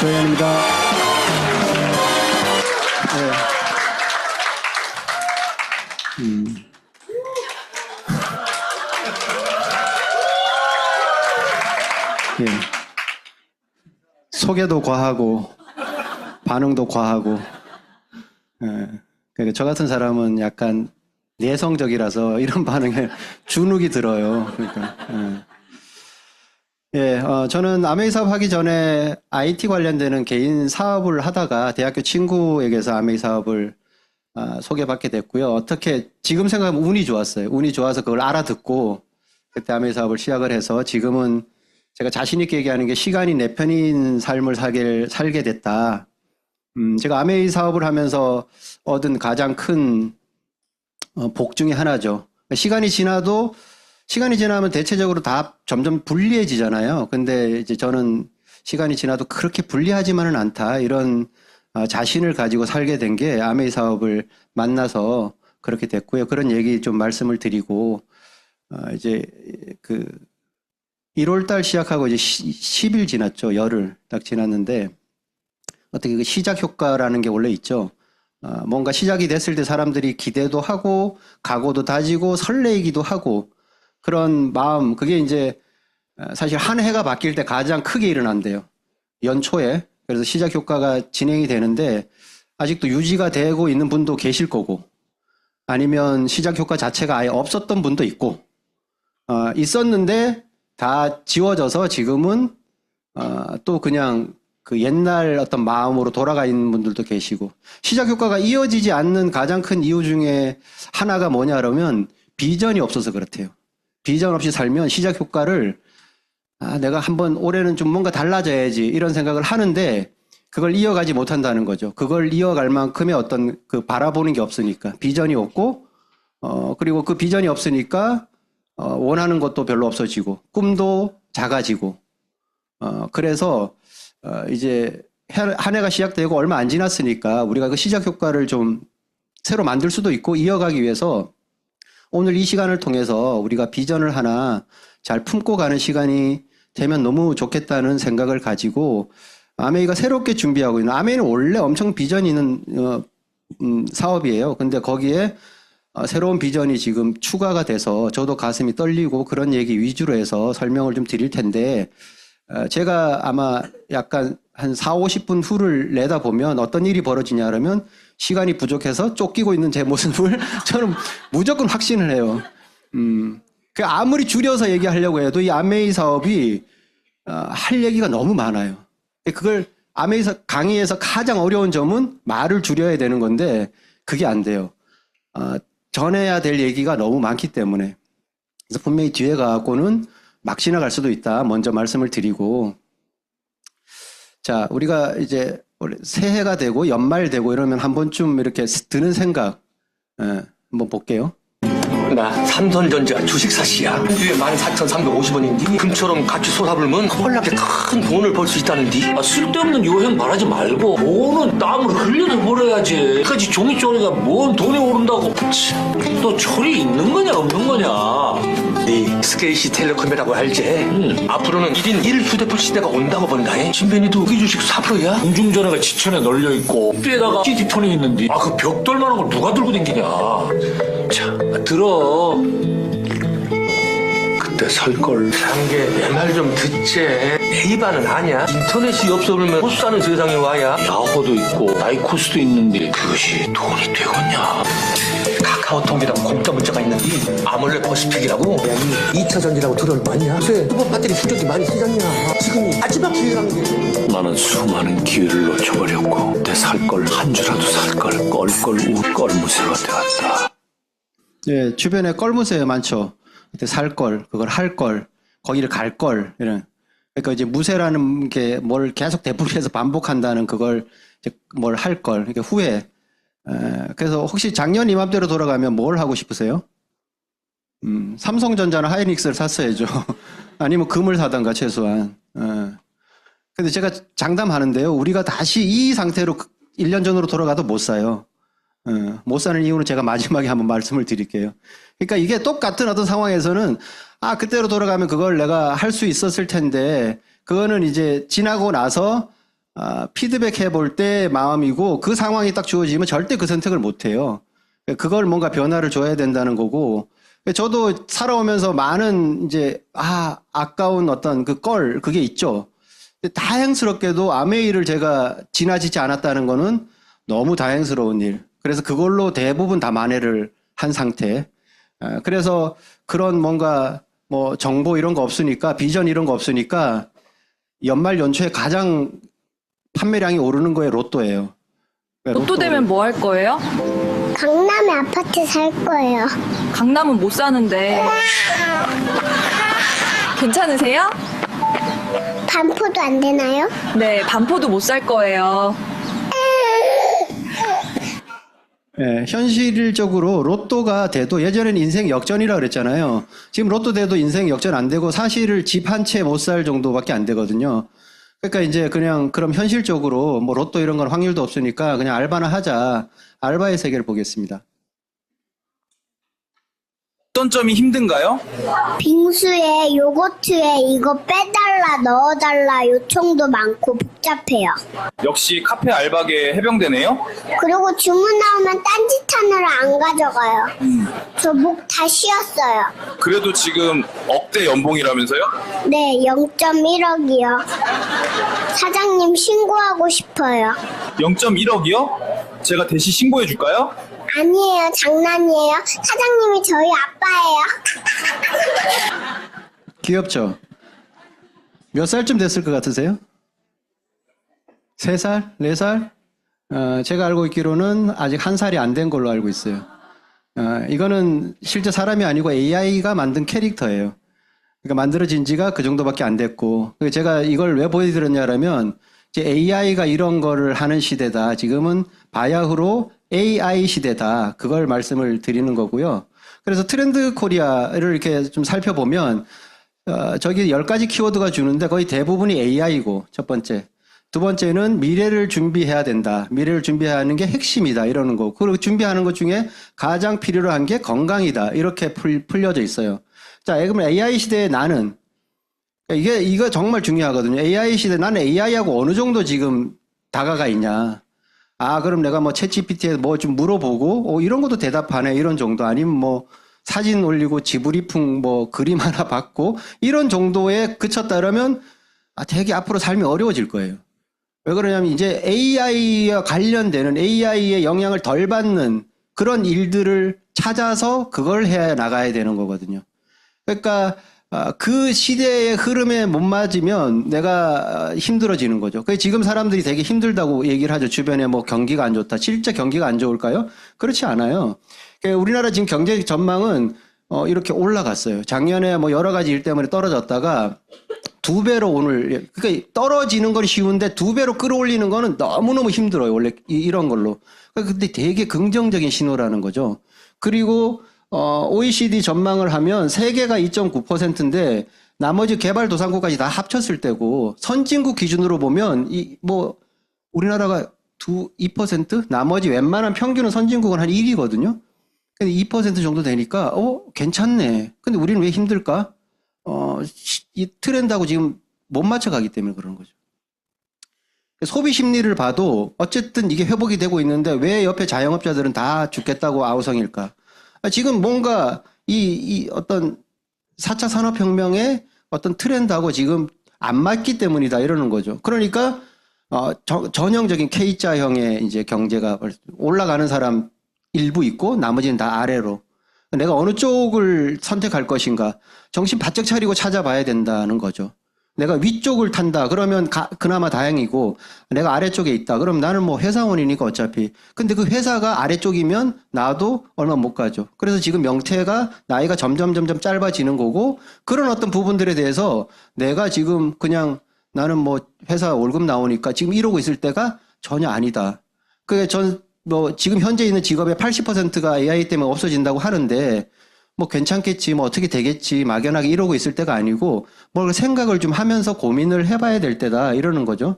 조혜연입니다. 네. 예. 소개도 과하고 반응도 과하고, 예. 그러니까 저 같은 사람은 약간 내성적이라서 이런 반응에 주눅이 들어요. 그러니까. 예. 저는 아메이 사업 하기 전에 IT 관련되는 개인 사업을 하다가 대학교 친구에게서 아메이 사업을 소개받게 됐고요. 어떻게 지금 생각하면 운이 좋았어요. 운이 좋아서 그걸 알아듣고 그때 아메이 사업을 시작을 해서 지금은 제가 자신 있게 얘기하는 게 시간이 내 편인 삶을 살게 됐다. 제가 아메이 사업을 하면서 얻은 가장 큰 복 중에 하나죠. 시간이 지나면 대체적으로 다 점점 불리해지잖아요. 근데 이제 저는 시간이 지나도 그렇게 불리하지만은 않다. 이런 자신을 가지고 살게 된 게 아메이 사업을 만나서 그렇게 됐고요. 그런 얘기 좀 말씀을 드리고, 이제 1월 달 시작하고 이제 10일 지났죠. 열흘 딱 지났는데, 어떻게 그 시작 효과라는 게 원래 있죠. 뭔가 시작이 됐을 때 사람들이 기대도 하고, 각오도 다지고, 설레이기도 하고, 그런 마음, 그게 이제 사실 한 해가 바뀔 때 가장 크게 일어난대요. 연초에. 그래서 시작 효과가 진행이 되는데, 아직도 유지가 되고 있는 분도 계실 거고, 아니면 시작 효과 자체가 아예 없었던 분도 있고, 있었는데 다 지워져서 지금은 또 그냥 그 옛날 어떤 마음으로 돌아가 있는 분들도 계시고, 시작 효과가 이어지지 않는 가장 큰 이유 중에 하나가 뭐냐 그러면 비전이 없어서 그렇대요. 비전 없이 살면 시작 효과를 내가 한번 올해는 좀 뭔가 달라져야지 이런 생각을 하는데 그걸 이어가지 못한다는 거죠. 그걸 이어갈 만큼의 어떤 그 바라보는 게 없으니까. 비전이 없고, 그리고 그 비전이 없으니까 원하는 것도 별로 없어지고 꿈도 작아지고, 그래서 이제 한 해가 시작되고 얼마 안 지났으니까 우리가 그 시작 효과를 좀 새로 만들 수도 있고 이어가기 위해서 오늘 이 시간을 통해서 우리가 비전을 하나 잘 품고 가는 시간이 되면 너무 좋겠다는 생각을 가지고 아메이가 새롭게 준비하고 있는, 아메이는 원래 엄청 비전이 있는 사업이에요. 근데 거기에 새로운 비전이 지금 추가가 돼서 저도 가슴이 떨리고 그런 얘기 위주로 해서 설명을 좀 드릴 텐데, 제가 아마 약간 한 4, 50분 후를 내다보면 어떤 일이 벌어지냐 그러면 시간이 부족해서 쫓기고 있는 제 모습을 저는 무조건 확신을 해요. 아무리 줄여서 얘기하려고 해도 이 아메이 사업이 할 얘기가 너무 많아요. 그걸 아메이 강의에서 가장 어려운 점은 말을 줄여야 되는 건데 그게 안 돼요. 전해야 될 얘기가 너무 많기 때문에. 그래서 분명히 뒤에 가고는 막 지나갈 수도 있다. 먼저 말씀을 드리고. 자, 우리가 이제 새해가 되고 연말 되고 이러면 한 번쯤 이렇게 드는 생각, 한번 볼게요. 나 삼성전자 주식사시야. 한 주에 14,350원인데 금처럼 같이 쏟아불면 헐나게 큰 돈을 벌 수 있다는디. 쓸데없는 요행 말하지 말고 돈은 땀을 흘려서 벌어야지. 그까지 종이쪼리가 뭔 돈이 오른다고. 또 철이 있는 거냐 없는 거냐. 네 스케이시 텔레콤이라고 알지? 앞으로는 1인 1휴대폰 시대가 온다고 본다. 진변이도 우리 주식 4%야? 공중전화가 지천에 널려있고 삐에다가 CD폰이 있는데 그 벽돌만한 걸 누가 들고 댕기냐. 자, 들어. 그때 설걸 산 게 내 말 좀 듣지. 네이버는 아냐? 인터넷이 없어보면 못 사는 세상에 와야. 야호도 있고 나이코스도 있는데 그것이 돈이 되겠냐. 카카오톡이라고 공짜 문자가 있는데 아몰레 퍼시픽이라고 2차전지라고 들어봤냐? 요새 휴거 배터리 충전기 많이 쓰잖냐. 지금이 마지막 기회라는 게. 나는 수많은 기회를 놓쳐버렸고 내 살 걸 한 주라도 살 걸 껄껄 껄무새가 되었다. 예, 주변에 껄무새 많죠. 그때 살 걸, 그걸 할 걸, 거기를 갈 걸, 이런. 그러니까 이제 무새라는 게 뭘 계속 되풀이해서 반복한다는 그걸 이제 뭘 할 걸, 그러니까 후회. 그래서 혹시 작년 이맘때로 돌아가면 뭘 하고 싶으세요? 삼성전자나 하이닉스를 샀어야죠. 아니면 금을 사던가 최소한. 근데 제가 장담하는데요. 우리가 다시 이 상태로 1년 전으로 돌아가도 못 사요. 못 사는 이유는 제가 마지막에 한번 말씀을 드릴게요. 그러니까 이게 똑같은 어떤 상황에서는 그때로 돌아가면 그걸 내가 할 수 있었을 텐데 그거는 이제 지나고 나서 피드백해 볼 때 마음이고 그 상황이 딱 주어지면 절대 그 선택을 못 해요. 그걸 뭔가 변화를 줘야 된다는 거고 저도 살아오면서 많은 이제 아까운 어떤 그게 있죠. 다행스럽게도 아메이를 제가 지나치지 않았다는 거는 너무 다행스러운 일. 그래서 그걸로 대부분 다 만회를 한 상태. 그래서 그런 뭔가 뭐 정보 이런 거 없으니까 비전 이런 거 없으니까 연말 연초에 가장 판매량이 오르는 거에 로또예요. 로또 되면 뭐 할 거예요? 강남에 아파트 살 거예요. 강남은 못 사는데. 괜찮으세요? 반포도 안 되나요? 네, 반포도 못 살 거예요. 예, 현실적으로 로또가 돼도 예전에는 인생 역전이라 그랬잖아요. 지금 로또 돼도 인생 역전 안 되고 사실을 집 한 채 못 살 정도밖에 안 되거든요. 그러니까 이제 그냥 그럼 현실적으로 뭐 로또 이런 건 확률도 없으니까 그냥 알바나 하자. 알바의 세계를 보겠습니다. 어떤 점이 힘든가요? 빙수에 요거트에 이거 빼달라 넣어달라 요청도 많고 복잡해요. 역시 카페 알바계 해병대네요. 그리고 주문 나오면 딴짓하느라 안 가져가요. 저 목 다 쉬었어요. 그래도 지금 억대 연봉이라면서요? 네, 0.1억이요. 사장님 신고하고 싶어요. 0.1억이요? 제가 대신 신고해 줄까요? 아니에요, 장난이에요. 사장님이 저희 아빠예요. 귀엽죠? 몇 살쯤 됐을 것 같으세요? 3살? 4살? 제가 알고 있기로는 아직 1살이 안 된 걸로 알고 있어요. 이거는 실제 사람이 아니고 AI가 만든 캐릭터예요. 그러니까 만들어진 지가 그 정도밖에 안 됐고. 제가 이걸 왜 보여드렸냐면, 이제 AI가 이런 거를 하는 시대다. 지금은 바야흐로 AI 시대다. 그걸 말씀을 드리는 거고요. 그래서 트렌드 코리아를 이렇게 좀 살펴보면, 저기 10가지 키워드가 주는데 거의 대부분이 AI고, 첫 번째. 두 번째는 미래를 준비해야 된다. 미래를 준비하는 게 핵심이다. 이러는 거. 그리고 준비하는 것 중에 가장 필요로 한 게 건강이다. 이렇게 풀려져 있어요. 자, 그러면 AI 시대의 나는, 이거 정말 중요하거든요. AI 시대, 나는 AI하고 어느 정도 지금 다가가 있냐. 그럼 내가 뭐 챗GPT에 뭐 좀 물어보고, 이런 것도 대답하네. 이런 정도. 아니면 뭐 사진 올리고 지브리풍 뭐 그림 하나 받고, 이런 정도에 그쳤다라면, 되게 앞으로 삶이 어려워질 거예요. 왜 그러냐면 이제 AI와 관련되는 AI의 영향을 덜 받는 그런 일들을 찾아서 그걸 해 나가야 되는 거거든요. 그러니까 그 시대의 흐름에 못 맞으면 내가 힘들어지는 거죠. 그래서 지금 사람들이 되게 힘들다고 얘기를 하죠. 주변에 뭐 경기가 안 좋다. 실제 경기가 안 좋을까요? 그렇지 않아요. 그러니까 우리나라 지금 경제 전망은 이렇게 올라갔어요. 작년에 뭐 여러 가지 일 때문에 떨어졌다가 2배로 오늘, 그러니까 떨어지는 건 쉬운데 2배로 끌어올리는 거는 너무너무 힘들어요. 원래 이런 걸로. 근데 되게 긍정적인 신호라는 거죠. 그리고 OECD 전망을 하면 세계가 2.9%인데 나머지 개발도상국까지 다 합쳤을 때고 선진국 기준으로 보면 우리나라가 2%? 나머지 웬만한 평균은 선진국은 한 1이거든요. 근데 2% 정도 되니까 괜찮네. 근데 우리는 왜 힘들까? 이 트렌드하고 지금 못 맞춰가기 때문에 그런 거죠. 소비 심리를 봐도 어쨌든 이게 회복이 되고 있는데 왜 옆에 자영업자들은 다 죽겠다고 아우성일까? 지금 뭔가 이 어떤 4차 산업혁명의 어떤 트렌드하고 지금 안 맞기 때문이다 이러는 거죠. 그러니까 전형적인 K자형의 이제 경제가 올라가는 사람 일부 있고 나머지는 다 아래로. 내가 어느 쪽을 선택할 것인가 정신 바짝 차리고 찾아봐야 된다는 거죠. 내가 위쪽을 탄다 그러면 그나마 다행이고 내가 아래쪽에 있다 그럼 나는 뭐 회사원이니까 어차피 근데 그 회사가 아래쪽이면 나도 얼마 못 가죠. 그래서 지금 명태가 나이가 점점 짧아지는 거고 그런 어떤 부분들에 대해서 내가 지금 그냥 나는 뭐 회사 월급 나오니까 지금 이러고 있을 때가 전혀 아니다. 그게 지금 현재 있는 직업의 80%가 AI 때문에 없어진다고 하는데 뭐 괜찮겠지, 뭐 어떻게 되겠지, 막연하게 이러고 있을 때가 아니고 뭘 생각을 좀 하면서 고민을 해봐야 될 때다 이러는 거죠.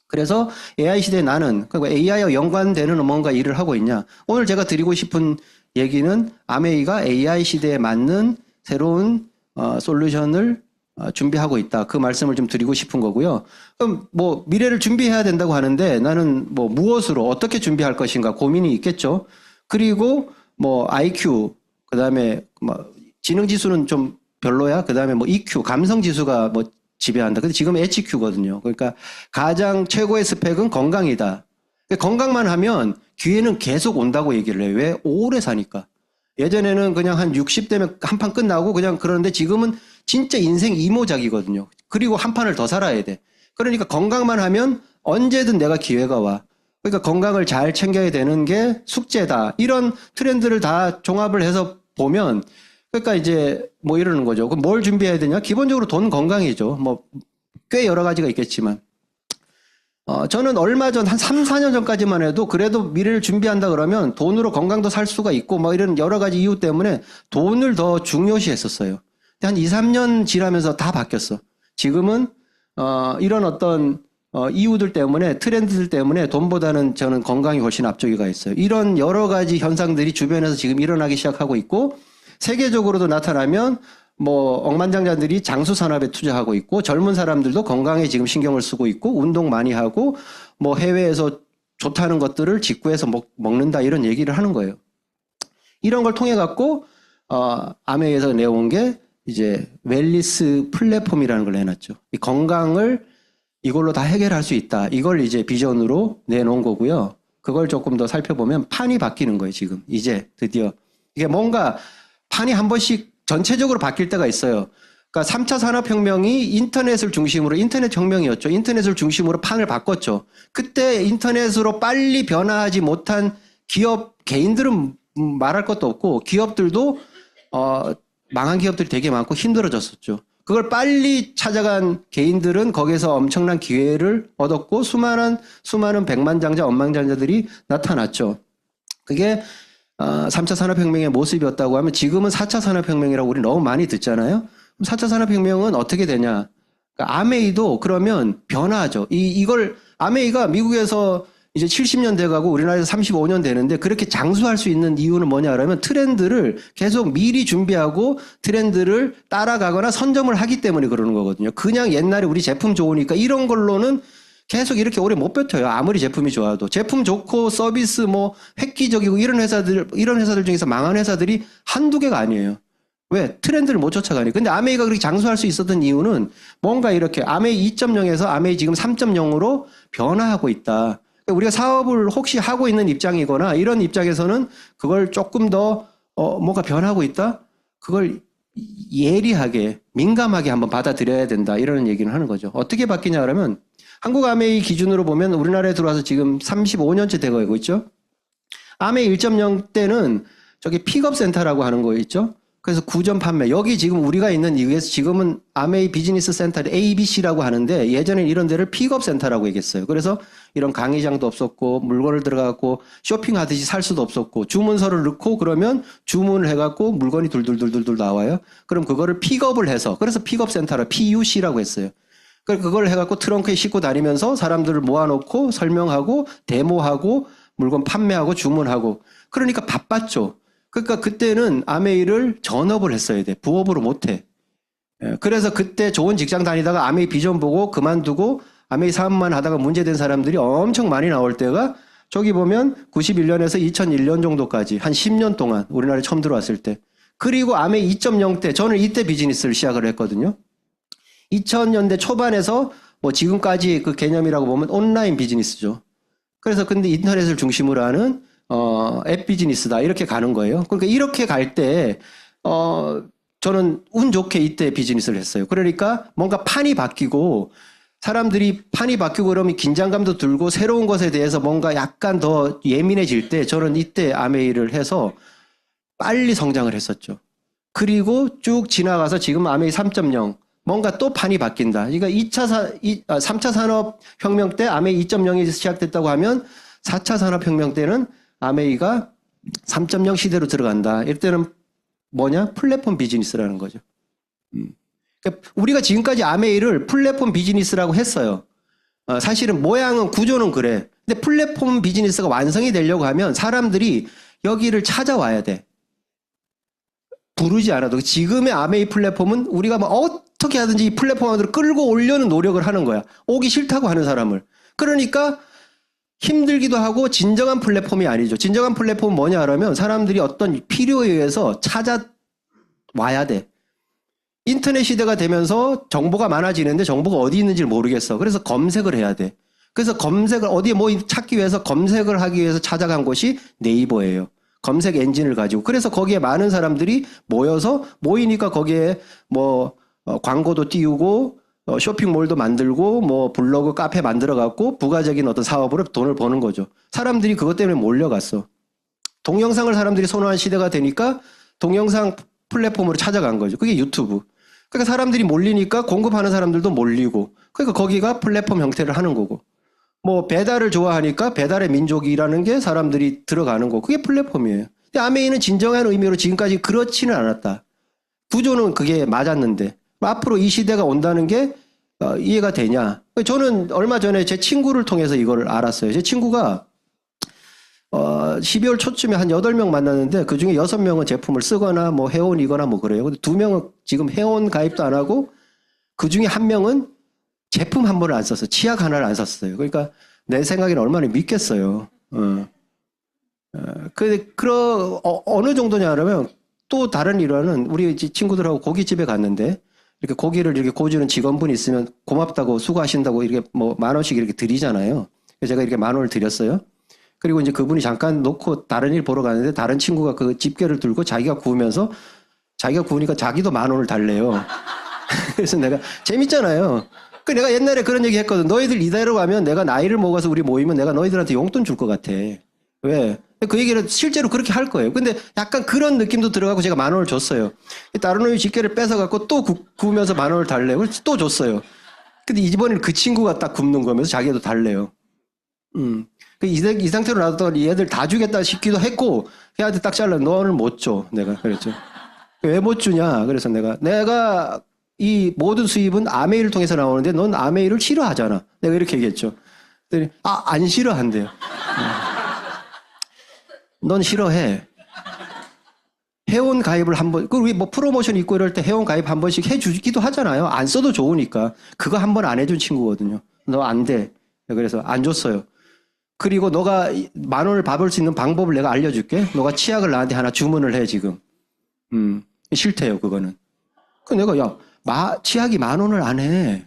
그래서 AI 시대에 나는 AI와 연관되는 뭔가 일을 하고 있냐. 오늘 제가 드리고 싶은 얘기는 아메이가 AI 시대에 맞는 새로운 솔루션을 준비하고 있다. 그 말씀을 좀 드리고 싶은 거고요. 그럼 뭐 미래를 준비해야 된다고 하는데 나는 뭐 무엇으로 어떻게 준비할 것인가 고민이 있겠죠. 그리고 뭐 IQ, 그다음에 뭐 지능 지수는 좀 별로야. 그다음에 뭐 EQ, 감성 지수가 뭐 지배한다. 근데 지금 HQ거든요. 그러니까 가장 최고의 스펙은 건강이다. 건강만 하면 기회는 계속 온다고 얘기를 해요. 왜? 오래 사니까. 예전에는 그냥 한 60대면 한 판 끝나고 그냥 그러는데 지금은 진짜 인생 이모작이거든요. 그리고 한 판을 더 살아야 돼. 그러니까 건강만 하면 언제든 내가 기회가 와. 그러니까 건강을 잘 챙겨야 되는 게 숙제다. 이런 트렌드를 다 종합을 해서 보면 그러니까 이제 뭐 이러는 거죠. 그럼 뭘 준비해야 되냐? 기본적으로 돈 건강이죠. 뭐 꽤 여러 가지가 있겠지만. 저는 얼마 전, 한 3, 4년 전까지만 해도 그래도 미래를 준비한다 그러면 돈으로 건강도 살 수가 있고 뭐 이런 여러 가지 이유 때문에 돈을 더 중요시 했었어요. 근데 한 2, 3년 지나면서 다 바뀌었어. 지금은, 이런 어떤, 이유들 때문에, 트렌드들 때문에 돈보다는 저는 건강이 훨씬 앞쪽에 가 있어요. 이런 여러 가지 현상들이 주변에서 지금 일어나기 시작하고 있고, 세계적으로도 나타나면 뭐 억만장자들이 장수 산업에 투자하고 있고 젊은 사람들도 건강에 지금 신경을 쓰고 있고 운동 많이 하고 뭐 해외에서 좋다는 것들을 직구해서 먹는다 이런 얘기를 하는 거예요. 이런 걸 통해 갖고 아메이에서 내온 게 이제 웰리스 플랫폼이라는 걸 내놨죠. 이 건강을 이걸로 다 해결할 수 있다. 이걸 이제 비전으로 내놓은 거고요. 그걸 조금 더 살펴보면 판이 바뀌는 거예요. 지금 이제 드디어 이게 뭔가 판이 한 번씩 전체적으로 바뀔 때가 있어요. 그러니까 3차 산업혁명이 인터넷을 중심으로 인터넷 혁명이었죠. 인터넷을 중심으로 판을 바꿨죠. 그때 인터넷으로 빨리 변화하지 못한 기업 개인들은 말할 것도 없고 기업들도 망한 기업들이 되게 많고 힘들어졌었죠. 그걸 빨리 찾아간 개인들은 거기서 엄청난 기회를 얻었고 수많은 백만장자, 억만장자들이 나타났죠. 그게 3차 산업혁명의 모습이었다고 하면 지금은 4차 산업혁명이라고 우리 너무 많이 듣잖아요. 4차 산업혁명은 어떻게 되냐. 그러니까 아메이도 그러면 변화하죠. 이걸 아메이가 미국에서 이제 70년 돼가고 우리나라에서 35년 되는데 그렇게 장수할 수 있는 이유는 뭐냐 그러면 트렌드를 계속 미리 준비하고 트렌드를 따라가거나 선점을 하기 때문에 그러는 거거든요. 그냥 옛날에 우리 제품 좋으니까 이런 걸로는 계속 이렇게 오래 못 버텨요. 아무리 제품이 좋아도. 제품 좋고 서비스 뭐 획기적이고 이런 회사들 중에서 망한 회사들이 한두 개가 아니에요. 왜? 트렌드를 못 쫓아가니. 근데 아메이가 그렇게 장수할 수 있었던 이유는 뭔가 이렇게 아메이 2.0에서 아메이 지금 3.0으로 변화하고 있다. 우리가 사업을 혹시 하고 있는 입장이거나 이런 입장에서는 그걸 조금 더 뭔가 변하고 있다? 그걸 예리하게 민감하게 한번 받아들여야 된다. 이런 얘기를 하는 거죠. 어떻게 바뀌냐 그러면 한국 아메이 기준으로 보면 우리나라에 들어와서 지금 35년째 돼가고 있죠. 아메이 1.0 때는 저기 픽업 센터라고 하는 거 있죠. 그래서 구점 판매. 여기 지금 우리가 있는 이유에서 지금은 아메이 비즈니스 센터를 ABC라고 하는데 예전엔 이런 데를 픽업 센터라고 얘기했어요. 그래서 이런 강의장도 없었고 물건을 들어가고 쇼핑하듯이 살 수도 없었고 주문서를 넣고 그러면 주문을 해갖고 물건이 둘둘둘둘 나와요. 그럼 그거를 픽업을 해서 그래서 픽업 센터를 PUC라고 했어요. 그걸 해갖고 트렁크에 싣고 다니면서 사람들을 모아놓고 설명하고 데모하고 물건 판매하고 주문하고 그러니까 바빴죠. 그러니까 그때는 아메이를 전업을 했어야 돼. 부업으로 못해. 그래서 그때 좋은 직장 다니다가 아메이 비전 보고 그만두고 아메이 사업만 하다가 문제된 사람들이 엄청 많이 나올 때가 저기 보면 91년에서 2001년 정도까지 한 10년 동안 우리나라에 처음 들어왔을 때 그리고 아메이 2.0 때 저는 이때 비즈니스를 시작을 했거든요. 2000년대 초반에서 뭐 지금까지 그 개념이라고 보면 온라인 비즈니스죠. 그래서 근데 인터넷을 중심으로 하는 앱 비즈니스다 이렇게 가는 거예요. 그러니까 이렇게 갈 때 저는 운 좋게 이때 비즈니스를 했어요. 그러니까 뭔가 판이 바뀌고 사람들이 판이 바뀌고 그러면 긴장감도 들고 새로운 것에 대해서 뭔가 약간 더 예민해질 때 저는 이때 아메이를 해서 빨리 성장을 했었죠. 그리고 쭉 지나가서 지금 아메이 3.0 뭔가 또 판이 바뀐다. 그러니까 3차 산업혁명 때 아메이 2.0이 시작됐다고 하면 4차 산업혁명 때는 아메이가 3.0 시대로 들어간다. 이때는 뭐냐? 플랫폼 비즈니스라는 거죠. 그러니까 우리가 지금까지 아메이를 플랫폼 비즈니스라고 했어요. 사실은 모양은 구조는 그래. 근데 플랫폼 비즈니스가 완성이 되려고 하면 사람들이 여기를 찾아와야 돼. 부르지 않아도 지금의 아메이 플랫폼은 우리가 뭐 어떻게 하든지 이 플랫폼으로 끌고 오려는 노력을 하는 거야. 오기 싫다고 하는 사람을. 그러니까 힘들기도 하고 진정한 플랫폼이 아니죠. 진정한 플랫폼은 뭐냐 하면 사람들이 어떤 필요에 의해서 찾아와야 돼. 인터넷 시대가 되면서 정보가 많아지는데 정보가 어디 있는지 모르겠어. 그래서 검색을 해야 돼. 그래서 검색을 어디에 뭐 찾기 위해서 검색을 하기 위해서 찾아간 곳이 네이버예요. 검색 엔진을 가지고. 그래서 거기에 많은 사람들이 모이니까 거기에 뭐 광고도 띄우고 쇼핑몰도 만들고 뭐 블로그 카페 만들어 갖고 부가적인 어떤 사업으로 돈을 버는 거죠. 사람들이 그것 때문에 몰려갔어. 동영상을 사람들이 선호하는 시대가 되니까 동영상 플랫폼으로 찾아간 거죠. 그게 유튜브. 그러니까 사람들이 몰리니까 공급하는 사람들도 몰리고, 그러니까 거기가 플랫폼 형태를 하는 거고, 뭐 배달을 좋아하니까 배달의 민족이라는 게 사람들이 들어가는 거고, 그게 플랫폼이에요. 근데 아메이는 진정한 의미로 지금까지 그렇지는 않았다. 구조는 그게 맞았는데 앞으로 이 시대가 온다는 게 이해가 되냐? 저는 얼마 전에 제 친구를 통해서 이걸 알았어요. 제 친구가 12월 초쯤에 한 8명 만났는데 그중에 6명은 제품을 쓰거나 뭐 회원이거나 뭐 그래요. 근데 2명은 지금 회원 가입도 안 하고 그중에 1명은 제품 한 번을 안 썼어요. 치약 하나를 안 샀어요. 그러니까 내 생각에는 얼마나 믿겠어요. 어느 정도냐 하면 또 다른 일화는 우리 친구들하고 고깃집에 갔는데 이렇게 고기를 이렇게 구워주는 직원분이 있으면 고맙다고 수고하신다고 이렇게 뭐 10,000원씩 이렇게 드리잖아요. 그래서 제가 이렇게 10,000원을 드렸어요. 그리고 이제 그분이 잠깐 놓고 다른 일 보러 가는데 다른 친구가 그 집게를 들고 자기가 구우면서 자기가 구우니까 자기도 10,000원을 달래요. 그래서 내가 재밌잖아요. 그 내가 옛날에 그런 얘기 했거든. 너희들 이대로 가면 내가 나이를 먹어서 우리 모이면 내가 너희들한테 용돈 줄 것 같아. 왜? 그 얘기를 실제로 그렇게 할 거예요. 근데 약간 그런 느낌도 들어가고 제가 10,000원을 줬어요. 다른 놈이 집게를 뺏어갖고 또 구우면서 10,000원을 달래요. 그래서 또 줬어요. 근데 이번에는 그 친구가 딱 굽는 거면서 자기도 달래요. 이 상태로 놔뒀더니 얘들 다 주겠다 싶기도 했고, 걔한테 딱 잘라. 너는 못 줘. 내가 그랬죠. 왜 못 주냐? 그래서 내가 이 모든 수입은 아메이를 통해서 나오는데 넌 아메이를 싫어하잖아. 내가 이렇게 얘기했죠. 그랬더니 안 싫어한대요. 넌 싫어해. 회원 가입을 한 번, 우리 뭐 프로모션 있고 이럴 때 회원 가입 한 번씩 해주기도 하잖아요. 안 써도 좋으니까. 그거 한 번 안 해준 친구거든요. 너 안 돼. 그래서 안 줬어요. 그리고 너가 10,000원을 받을 수 있는 방법을 내가 알려줄게. 너가 치약을 나한테 하나 주문을 해, 지금. 싫대요, 그거는. 그 내가, 치약이 10,000원을 안 해.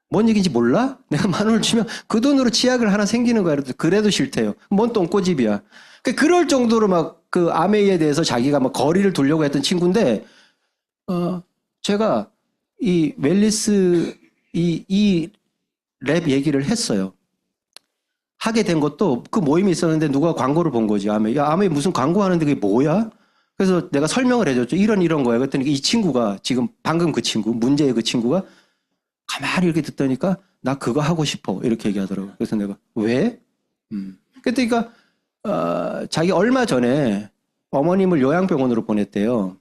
뭔 얘기인지 몰라? 내가 10,000원을 주면 그 돈으로 치약을 하나 생기는 거야. 그래도 싫대요. 뭔 똥꼬집이야. 그럴 정도로 막 그 아메이에 대해서 자기가 막 거리를 두려고 했던 친구인데, 제가 이 웰리스 이 랩 얘기를 했어요. 하게 된 것도 그 모임이 있었는데 누가 광고를 본 거지, 아메이. 야, 아메이 무슨 광고 하는데 그게 뭐야? 그래서 내가 설명을 해줬죠. 이런 거야. 그랬더니 이 친구가 지금 방금 그 친구, 문제의 그 친구가 가만히 이렇게 듣다니까 나 그거 하고 싶어. 이렇게 얘기하더라고. 그래서 내가 왜? 그러니까 자기 얼마 전에 어머님을 요양병원으로 보냈대요.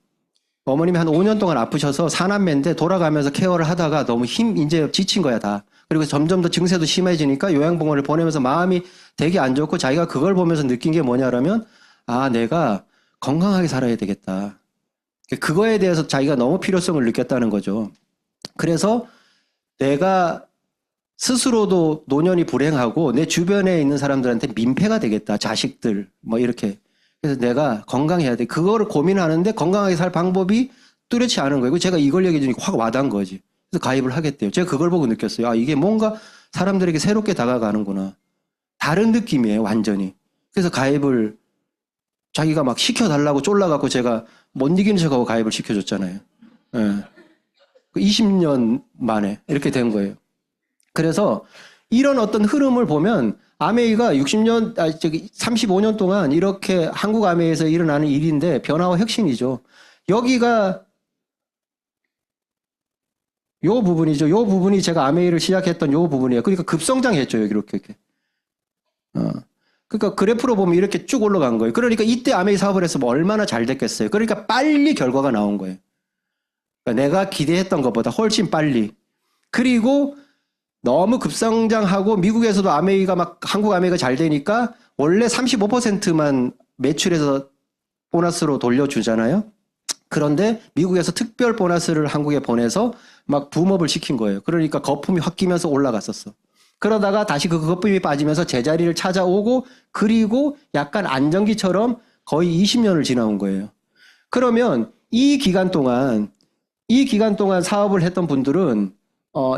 어머님이 한 5년 동안 아프셔서 사남매인데 돌아가면서 케어를 하다가 너무 이제 지친 거야, 다. 그리고 점점 더 증세도 심해지니까 요양병원을 보내면서 마음이 되게 안 좋고 자기가 그걸 보면서 느낀 게 뭐냐라면, 내가 건강하게 살아야 되겠다. 그거에 대해서 자기가 너무 필요성을 느꼈다는 거죠. 그래서 내가 스스로도 노년이 불행하고 내 주변에 있는 사람들한테 민폐가 되겠다. 자식들, 뭐 이렇게. 그래서 내가 건강해야 돼. 그거를 고민하는데 건강하게 살 방법이 뚜렷이 않은 거예요. 제가 이걸 얘기해 주니까 확 와닿은 거지. 그래서 가입을 하겠대요. 제가 그걸 보고 느꼈어요. 이게 뭔가 사람들에게 새롭게 다가가는구나. 다른 느낌이에요, 완전히. 그래서 가입을 자기가 막 시켜달라고 쫄라갖고 제가 못 이기는 척하고 가입을 시켜줬잖아요. 20년 만에 이렇게 된 거예요. 그래서 이런 어떤 흐름을 보면 아메이가 35년 동안 이렇게 한국 아메이에서 일어나는 일인데 변화와 혁신이죠. 여기가 요 부분이죠. 요 부분이 제가 아메이를 시작했던 요 부분이에요. 그러니까 급성장했죠. 여기 이렇게. 그러니까 그래프로 보면 이렇게 쭉 올라간 거예요. 그러니까 이때 아메이 사업을 했으면 얼마나 잘 됐겠어요. 그러니까 빨리 결과가 나온 거예요. 그러니까 내가 기대했던 것보다 훨씬 빨리. 그리고 너무 급성장하고 미국에서도 한국 아메이가 잘 되니까 원래 35%만 매출에서 보너스로 돌려주잖아요. 그런데 미국에서 특별 보너스를 한국에 보내서 막 붐업을 시킨 거예요. 그러니까 거품이 확 끼면서 올라갔었어. 그러다가 다시 그 거품이 빠지면서 제자리를 찾아오고 그리고 약간 안정기처럼 거의 20년을 지나온 거예요. 그러면 이 기간 동안 사업을 했던 분들은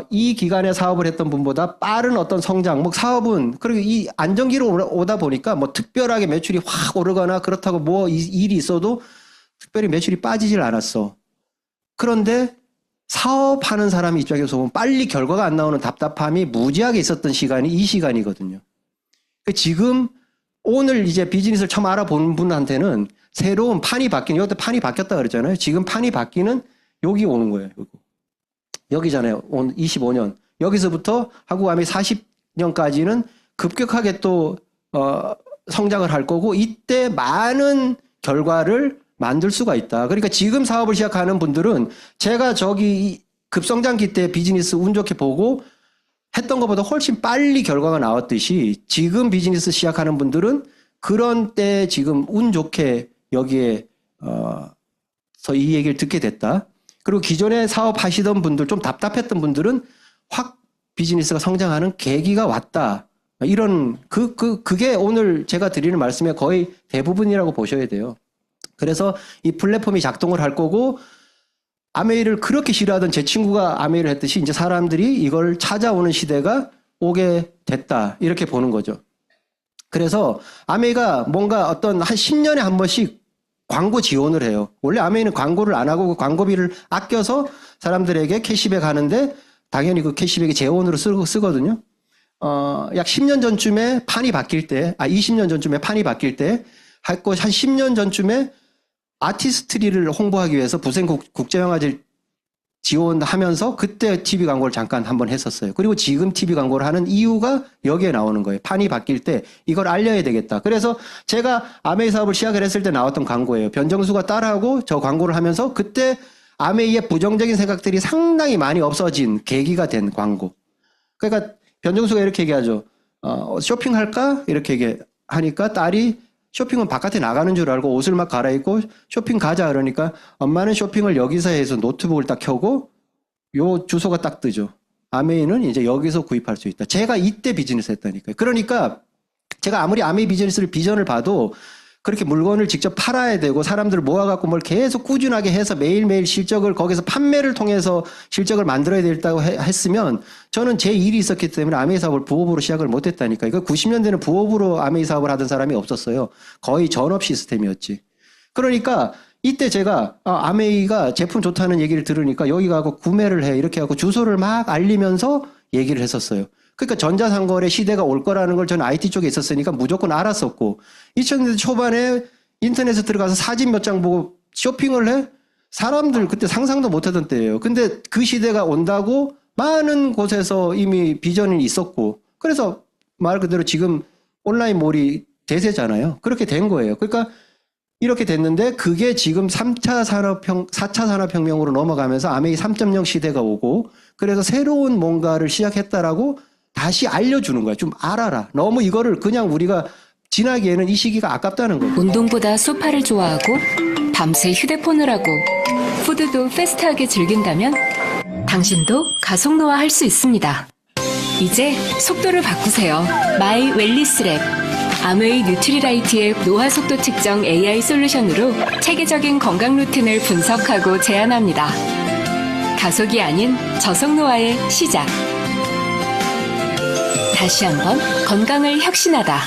이 기간에 사업을 했던 분보다 빠른 어떤 성장, 뭐 사업은, 그리고 이 안정기로 오다 보니까 뭐 특별하게 매출이 확 오르거나 그렇다고 뭐 일이 있어도 특별히 매출이 빠지질 않았어. 그런데 사업하는 사람 입장에서 보면 빨리 결과가 안 나오는 답답함이 무지하게 있었던 시간이 이 시간이거든요. 지금 오늘 이제 비즈니스를 처음 알아보는 분한테는 새로운 판이 바뀌는, 여기도 판이 바뀌었다 그랬잖아요. 지금 판이 바뀌는 여기 오는 거예요. 여기잖아요. 25년. 여기서부터 하고 아마 40년까지는 급격하게 또 성장을 할 거고 이때 많은 결과를 만들 수가 있다. 그러니까 지금 사업을 시작하는 분들은 제가 저기 급성장기 때 비즈니스 운 좋게 보고 했던 것보다 훨씬 빨리 결과가 나왔듯이 지금 비즈니스 시작하는 분들은 그런 때 지금 운 좋게 여기에 이 얘기를 듣게 됐다. 그리고 기존에 사업하시던 분들, 좀 답답했던 분들은 확 비즈니스가 성장하는 계기가 왔다. 이런 그게 오늘 제가 드리는 말씀의 거의 대부분이라고 보셔야 돼요. 그래서 이 플랫폼이 작동을 할 거고 아메이를 그렇게 싫어하던 제 친구가 아메이를 했듯이 이제 사람들이 이걸 찾아오는 시대가 오게 됐다. 이렇게 보는 거죠. 그래서 아메이가 뭔가 어떤 한 10년에 한 번씩 광고 지원을 해요. 원래 아메이는 광고를 안 하고 그 광고비를 아껴서 사람들에게 캐시백 하는데 당연히 그 캐시백이 재원으로 쓰거든요. 약 10년 전쯤에 판이 바뀔 때, 20년 전쯤에 판이 바뀔 때, 한 10년 전쯤에 아티스트리를 홍보하기 위해서 부생 국제영화제 지원하면서 그때 TV 광고를 잠깐 한번 했었어요. 그리고 지금 TV 광고를 하는 이유가 여기에 나오는 거예요. 판이 바뀔 때 이걸 알려야 되겠다. 그래서 제가 아메이 사업을 시작을 했을 때 나왔던 광고예요. 변정수가 따라하고 저 광고를 하면서 그때 아메이의 부정적인 생각들이 상당히 많이 없어진 계기가 된 광고. 그러니까 변정수가 이렇게 얘기하죠. 쇼핑할까? 이렇게 얘기하니까 딸이 쇼핑은 바깥에 나가는 줄 알고 옷을 막 갈아입고 쇼핑 가자 그러니까 엄마는 쇼핑을 여기서 해서 노트북을 딱 켜고 요 주소가 딱 뜨죠. 아메이는 이제 여기서 구입할 수 있다. 제가 이때 비즈니스 했다니까요. 그러니까 제가 아무리 아메이 비즈니스를 비전을 봐도 그렇게 물건을 직접 팔아야 되고 사람들을 모아갖고 뭘 계속 꾸준하게 해서 매일매일 실적을 거기서 판매를 통해서 실적을 만들어야 된다고 했으면 저는 제 일이 있었기 때문에 아메이 사업을 부업으로 시작을 못했다니까. 이거 90년대는 부업으로 아메이 사업을 하던 사람이 없었어요. 거의 전업 시스템이었지. 그러니까 이때 제가 아메이가 제품 좋다는 얘기를 들으니까 여기 가고 구매를 해 이렇게 하고 주소를 막 알리면서 얘기를 했었어요. 그러니까 전자상거래 시대가 올 거라는 걸 저는 IT 쪽에 있었으니까 무조건 알았었고 2000년대 초반에 인터넷에 들어가서 사진 몇 장 보고 쇼핑을 해? 사람들 그때 상상도 못하던 때예요. 근데 그 시대가 온다고 많은 곳에서 이미 비전이 있었고 그래서 말 그대로 지금 온라인몰이 대세잖아요. 그렇게 된 거예요. 그러니까 이렇게 됐는데 그게 지금 4차 산업혁명으로 넘어가면서 아메이 3.0 시대가 오고 그래서 새로운 뭔가를 시작했다라고 다시 알려주는 거야. 좀 알아라. 너무 이거를 그냥 우리가 지나기에는 이 시기가 아깝다는 거예요. 운동보다 소파를 좋아하고 밤새 휴대폰을 하고 푸드도 패스트하게 즐긴다면 당신도 가속노화 할 수 있습니다. 이제 속도를 바꾸세요. 마이 웰리스랩 아메이 뉴트리라이트의 노화 속도 측정 AI 솔루션으로 체계적인 건강 루틴을 분석하고 제안합니다. 가속이 아닌 저속노화의 시작. 다시 한번 건강을 혁신하다.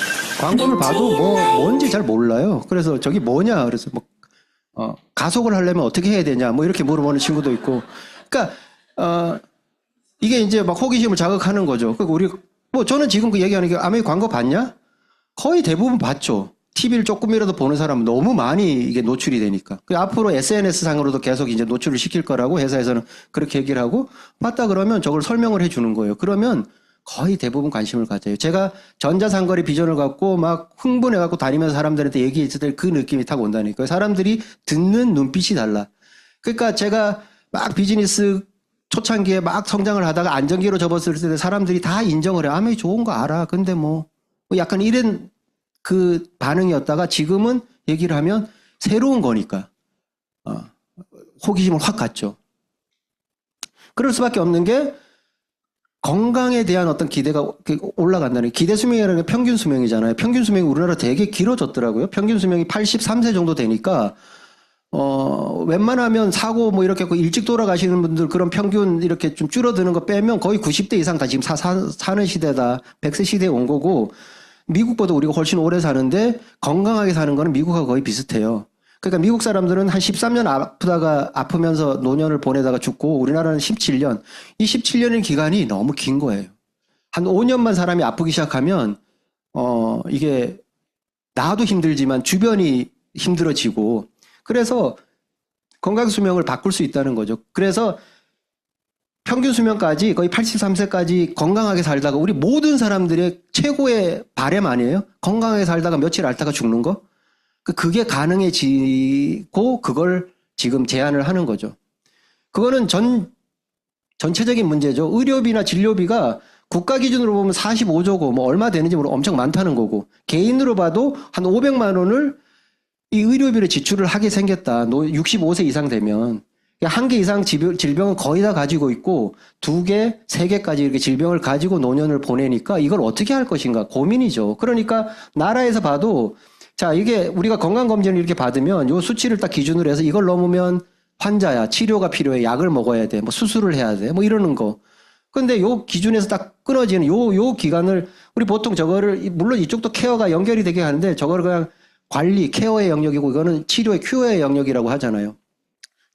광고를 봐도 뭔지 잘 몰라요. 그래서 저기 뭐냐 그래서 가속을 하려면 어떻게 해야 되냐 뭐 이렇게 물어보는 친구도 있고. 그러니까 이게 이제 막 호기심을 자극하는 거죠. 그리고 우리 저는 지금 그 얘기하는 게 아메이 광고 봤냐? 거의 대부분 봤죠. TV를 조금이라도 보는 사람은 너무 많이 이게 노출이 되니까. 그 앞으로 SNS 상으로도 계속 이제 노출을 시킬 거라고 회사에서는 그렇게 얘기를 하고 봤다 그러면 저걸 설명을 해 주는 거예요. 그러면 거의 대부분 관심을 가져요. 제가 전자상거래 비전을 갖고 막 흥분해갖고 다니면서 사람들한테 얘기했을 때 그 느낌이 딱 온다니까요. 사람들이 듣는 눈빛이 달라. 그러니까 제가 막 비즈니스 초창기에 막 성장을 하다가 안정기로 접었을 때 사람들이 다 인정을 해. 아메이 좋은 거 알아. 근데 뭐 약간 이런 그 반응이었다가 지금은 얘기를 하면 새로운 거니까 호기심을 확 갖죠. 그럴 수밖에 없는 게 건강에 대한 어떤 기대가 올라간다는, 기대 수명이라는 게 평균 수명이잖아요. 평균 수명이 우리나라 되게 길어졌더라고요. 평균 수명이 83세 정도 되니까 웬만하면 사고 뭐 이렇게 일찍 돌아가시는 분들 그런 평균 이렇게 좀 줄어드는 거 빼면 거의 90대 이상 다 지금 사는 시대다. 100세 시대에 온 거고, 미국보다 우리가 훨씬 오래 사는데 건강하게 사는 거는 미국하고 거의 비슷해요. 그러니까 미국 사람들은 한 13년 아프면서 노년을 보내다가 죽고, 우리나라는 17년. 이 17년의 기간이 너무 긴 거예요. 한 5년만 사람이 아프기 시작하면 이게 나도 힘들지만 주변이 힘들어지고, 그래서 건강 수명을 바꿀 수 있다는 거죠. 그래서 평균 수명까지 거의 83세까지 건강하게 살다가, 우리 모든 사람들의 최고의 바람 아니에요? 건강하게 살다가 며칠 앓다가 죽는 거? 그게 가능해지고 그걸 지금 제안을 하는 거죠. 그거는 전체적인 문제죠. 의료비나 진료비가 국가 기준으로 보면 45조고 뭐 얼마 되는지 모르고 엄청 많다는 거고, 개인으로 봐도 한 500만 원을 이 의료비를 지출을 하게 생겼다. 65세 이상 되면. 한 개 이상 질병은 거의 다 가지고 있고 2개, 3개까지 이렇게 질병을 가지고 노년을 보내니까 이걸 어떻게 할 것인가 고민이죠. 그러니까 나라에서 봐도, 자, 이게 우리가 건강검진을 이렇게 받으면 요 수치를 딱 기준으로 해서 이걸 넘으면 환자야, 치료가 필요해, 약을 먹어야 돼, 뭐 수술을 해야 돼, 뭐 이러는 거. 근데 요 기준에서 딱 끊어지는 요 기간을, 우리 보통 저거를, 물론 이쪽도 케어가 연결이 되게 하는데 저거를 그냥 관리, 케어의 영역이고 이거는 치료의 큐어의 영역이라고 하잖아요.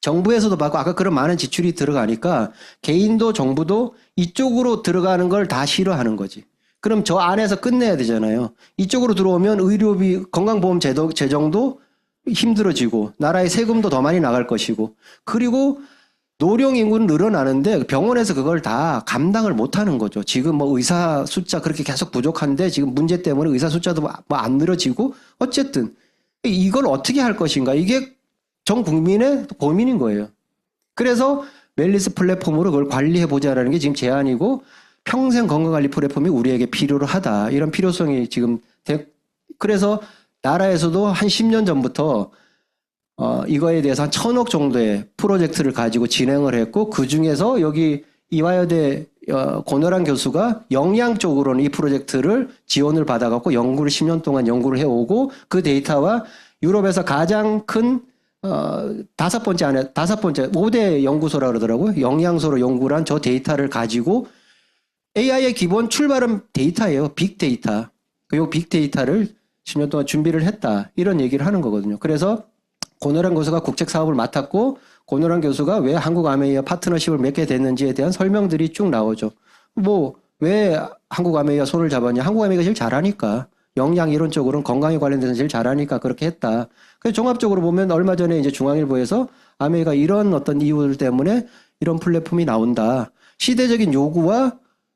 정부에서도 받고 아까 그런 많은 지출이 들어가니까 개인도 정부도 이쪽으로 들어가는 걸 다 싫어하는 거지. 그럼 저 안에서 끝내야 되잖아요. 이쪽으로 들어오면 의료비, 건강보험 재정도 힘들어지고 나라의 세금도 더 많이 나갈 것이고, 그리고 노령 인구는 늘어나는데 병원에서 그걸 다 감당을 못 하는 거죠. 지금 뭐 의사 숫자 그렇게 계속 부족한데 지금 문제 때문에 의사 숫자도 뭐 안 늘어지고, 어쨌든 이걸 어떻게 할 것인가, 이게 전 국민의 고민인 거예요. 그래서 웰니스 플랫폼으로 그걸 관리해보자라는 게 지금 제안이고, 평생 건강관리 플랫폼이 우리에게 필요로 하다. 이런 필요성이 지금 그래서 나라에서도 한 10년 전부터 이거에 대해서 한 1,000억 정도의 프로젝트를 가지고 진행을 했고, 그중에서 여기 이화여대 권호란 교수가 영양 쪽으로는 이 프로젝트를 지원을 받아갖고 연구를 10년 동안 연구를 해오고, 그 데이터와 유럽에서 가장 큰 5대 연구소라 그러더라고요. 영양소로 연구를 한 저 데이터를 가지고, AI의 기본 출발은 데이터예요. 빅데이터. 그 빅데이터를 10년 동안 준비를 했다. 이런 얘기를 하는 거거든요. 그래서 권호란 교수가 국책 사업을 맡았고, 권호란 교수가 왜 한국아메이와 파트너십을 맺게 됐는지에 대한 설명들이 쭉 나오죠. 뭐 왜 한국아메이와 손을 잡았냐? 한국아메이가 제일 잘하니까. 영양 이론적으로는 건강에 관련돼서 제일 잘하니까 그렇게 했다. 그래서 종합적으로 보면 얼마 전에 이제 중앙일보에서 아메이가 이런 어떤 이유들 때문에 이런 플랫폼이 나온다. 시대적인 요구와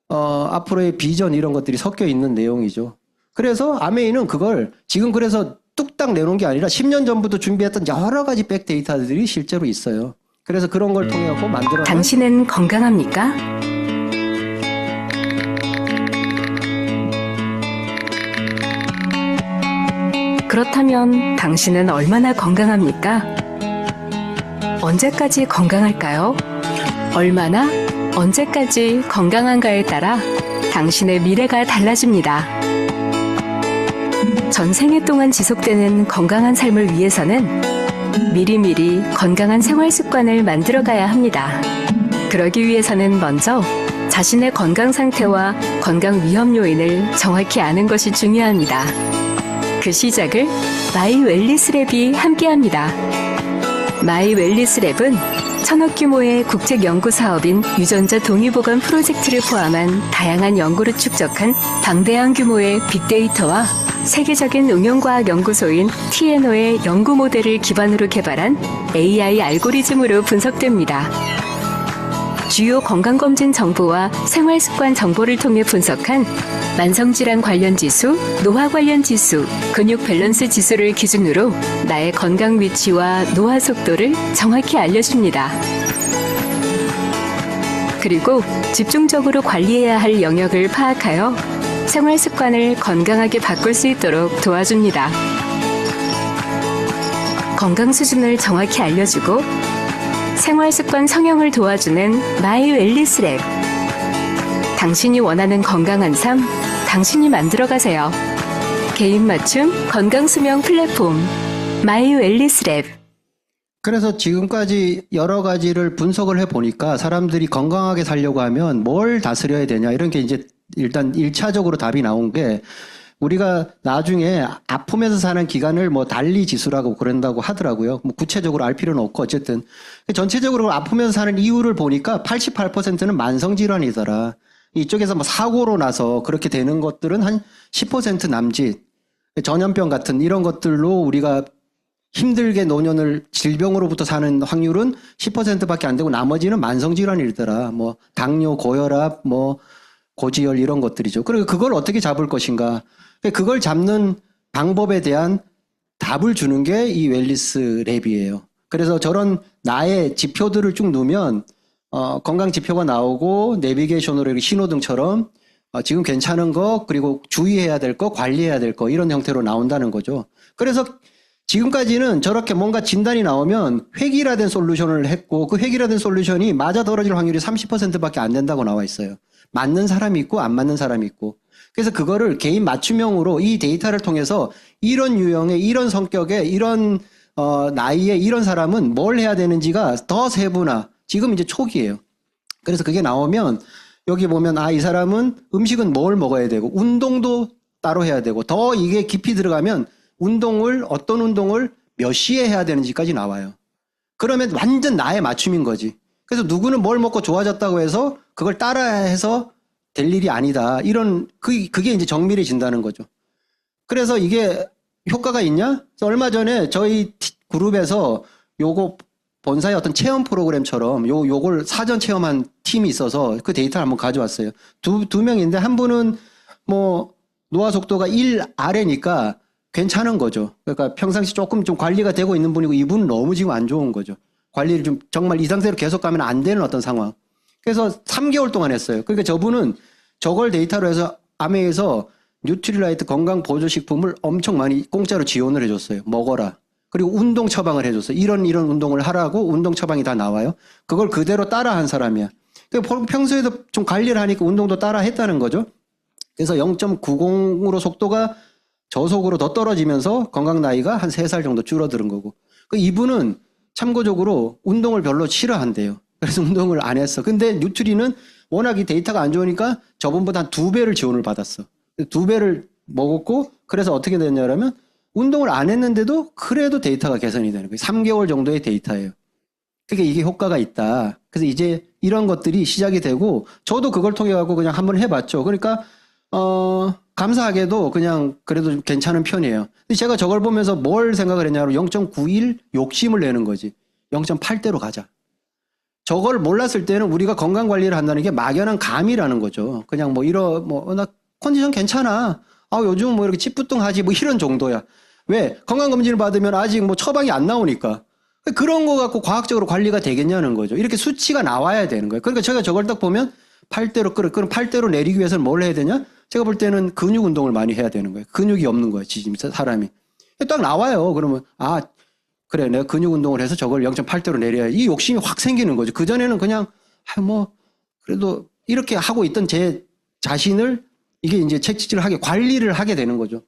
앞으로의 비전 이런 것들이 섞여 있는 내용이죠. 그래서 아메이는 그걸 지금 그래서 뚝딱 내놓은 게 아니라 10년 전부터 준비했던 여러 가지 백데이터들이 실제로 있어요. 그래서 그런 걸 통해 갖고 만들어. 당신은 건강합니까? 그렇다면 당신은 얼마나 건강합니까? 언제까지 건강할까요? 얼마나, 언제까지 건강한가에 따라 당신의 미래가 달라집니다. 전생에 동안 지속되는 건강한 삶을 위해서는 미리미리 건강한 생활 습관을 만들어가야 합니다. 그러기 위해서는 먼저 자신의 건강 상태와 건강 위험 요인을 정확히 아는 것이 중요합니다. 그 시작을 마이 웰니스랩이 함께합니다. 마이 웰니스랩은 1,000억 규모의 국책 연구 사업인 유전자 동의보관 프로젝트를 포함한 다양한 연구를 축적한 방대한 규모의 빅데이터와 세계적인 응용과학 연구소인 TNO의 연구 모델을 기반으로 개발한 AI 알고리즘으로 분석됩니다. 주요 건강검진 정보와 생활습관 정보를 통해 분석한 만성질환 관련 지수, 노화 관련 지수, 근육 밸런스 지수를 기준으로 나의 건강 위치와 노화 속도를 정확히 알려줍니다. 그리고 집중적으로 관리해야 할 영역을 파악하여 생활 습관을 건강하게 바꿀 수 있도록 도와줍니다. 건강 수준을 정확히 알려주고 생활습관 성형을 도와주는 마이 웰리스랩. 당신이 원하는 건강한 삶, 당신이 만들어가세요. 개인 맞춤 건강수명 플랫폼 마이 웰리스랩. 그래서 지금까지 여러 가지를 분석을 해보니까 사람들이 건강하게 살려고 하면 뭘 다스려야 되냐 이런 게 이제 일단 1차적으로 답이 나온 게 우리가 나중에 아프면서 사는 기간을 뭐 달리 지수라고 그런다고 하더라고요. 뭐 구체적으로 알 필요는 없고 어쨌든 전체적으로 아프면서 사는 이유를 보니까 88%는 만성질환이더라. 이쪽에서 뭐 사고로 나서 그렇게 되는 것들은 한 10% 남짓, 전염병 같은 이런 것들로 우리가 힘들게 노년을 질병으로부터 사는 확률은 10%밖에 안 되고 나머지는 만성질환이더라. 뭐 당뇨, 고혈압, 뭐 고지혈 이런 것들이죠. 그리고 그걸 어떻게 잡을 것인가. 그걸 잡는 방법에 대한 답을 주는 게 이 웰리스 랩이에요. 그래서 저런 나의 지표들을 쭉 누면 건강 지표가 나오고 내비게이션으로 이렇게 신호등처럼 지금 괜찮은 거 그리고 주의해야 될 거 관리해야 될 거 이런 형태로 나온다는 거죠. 그래서 지금까지는 저렇게 뭔가 진단이 나오면 획일화된 솔루션을 했고 그 획일화된 솔루션이 맞아 떨어질 확률이 30%밖에 안 된다고 나와 있어요. 맞는 사람이 있고 안 맞는 사람이 있고. 그래서 그거를 개인 맞춤형으로 이 데이터를 통해서 이런 유형의 이런 성격의 이런 나이에 이런 사람은 뭘 해야 되는지가 더 세분화. 지금 이제 초기예요. 그래서 그게 나오면 여기 보면 이 사람은 음식은 뭘 먹어야 되고 운동도 따로 해야 되고 더 이게 깊이 들어가면 어떤 운동을 몇 시에 해야 되는지까지 나와요. 그러면 완전 나에 맞춤인 거지. 그래서 누구는 뭘 먹고 좋아졌다고 해서 그걸 따라해서 될 일이 아니다. 그게 이제 정밀해진다는 거죠. 그래서 이게 효과가 있냐? 얼마 전에 저희 그룹에서 요거 본사의 어떤 체험 프로그램처럼 요걸 사전 체험한 팀이 있어서 그 데이터를 한번 가져왔어요. 두 명인데 한 분은 뭐 노화 속도가 1 아래니까 괜찮은 거죠. 그러니까 평상시 조금 좀 관리가 되고 있는 분이고 이분은 너무 지금 안 좋은 거죠. 관리를 좀 정말 이 상태로 계속 가면 안 되는 어떤 상황. 그래서 3개월 동안 했어요. 그러니까 저분은 저걸 데이터로 해서 아메에서 뉴트리라이트 건강보조식품을 엄청 많이 공짜로 지원을 해줬어요. 먹어라. 그리고 운동 처방을 해줬어요. 이런 운동을 하라고 운동 처방이 다 나와요. 그걸 그대로 따라한 사람이야. 평소에도 좀 관리를 하니까 운동도 따라 했다는 거죠. 그래서 0.90으로 속도가 저속으로 더 떨어지면서 건강 나이가 한 3살 정도 줄어드는 거고. 이분은 참고적으로 운동을 별로 싫어한대요. 그래서 운동을 안 했어. 근데 뉴트리는 워낙 이 데이터가 안 좋으니까 저분보다 한 2배를 지원을 받았어. 2배를 먹었고 그래서 어떻게 됐냐면 운동을 안 했는데도 그래도 데이터가 개선이 되는 거예요. 3개월 정도의 데이터예요. 그러니까 이게 효과가 있다. 그래서 이제 이런 것들이 시작이 되고 저도 그걸 통해 갖고 그냥 한번 해봤죠. 그러니까 감사하게도 그냥 그래도 좀 괜찮은 편이에요. 근데 제가 저걸 보면서 뭘 생각을 했냐면 0.91 욕심을 내는 거지. 0.8대로 가자. 저걸 몰랐을 때는 우리가 건강 관리를 한다는 게 막연한 감이라는 거죠. 그냥 나 컨디션 괜찮아. 요즘 뭐 이렇게 찌뿌뚱하지 뭐 이런 정도야. 왜? 건강검진을 받으면 아직 뭐 처방이 안 나오니까. 그런 거 갖고 과학적으로 관리가 되겠냐는 거죠. 이렇게 수치가 나와야 되는 거예요. 그러니까 제가 저걸 딱 보면 8대로 그럼 8대로 내리기 위해서는 뭘 해야 되냐? 제가 볼 때는 근육 운동을 많이 해야 되는 거예요. 근육이 없는 거예요. 지금 사람이. 딱 나와요. 그러면 그래 내가 근육 운동을 해서 저걸 0.8대로 내려야 이 욕심이 확 생기는 거죠. 그전에는 그냥 그래도 이렇게 하고 있던 제 자신을 이게 이제 책찍질하게 관리를 하게 되는 거죠.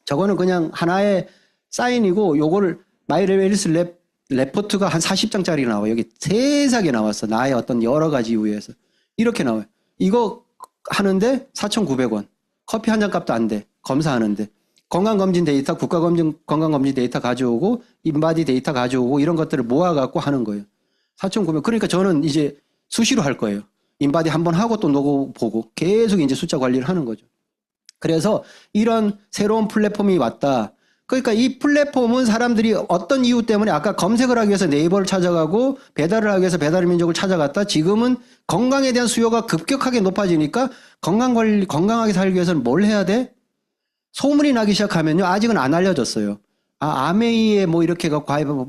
저거는 그냥 하나의 사인이고 요거를 마이웰리스 랩 레포트가 한 40장짜리 나와요. 여기 세세하게 나왔어. 나의 어떤 여러 가지 이유에서. 이렇게 나와요. 이거 하는데 4,900원. 커피 한 잔 값도 안 돼. 검사하는데. 건강검진 데이터, 국가검진 건강검진 데이터 가져오고 인바디 데이터 가져오고 이런 것들을 모아갖고 하는 거예요. 4,900원. 그러니까 저는 이제 수시로 할 거예요. 인바디 한번 하고 또 놓고 보고 계속 이제 숫자 관리를 하는 거죠. 그래서 이런 새로운 플랫폼이 왔다. 그러니까 이 플랫폼은 사람들이 어떤 이유 때문에 아까 검색을 하기 위해서 네이버를 찾아가고 배달을 하기 위해서 배달민족을 찾아갔다. 지금은 건강에 대한 수요가 급격하게 높아지니까 건강하게 살기 위해서는 뭘 해야 돼? 소문이 나기 시작하면요. 아직은 안 알려졌어요. 아메이에 뭐 이렇게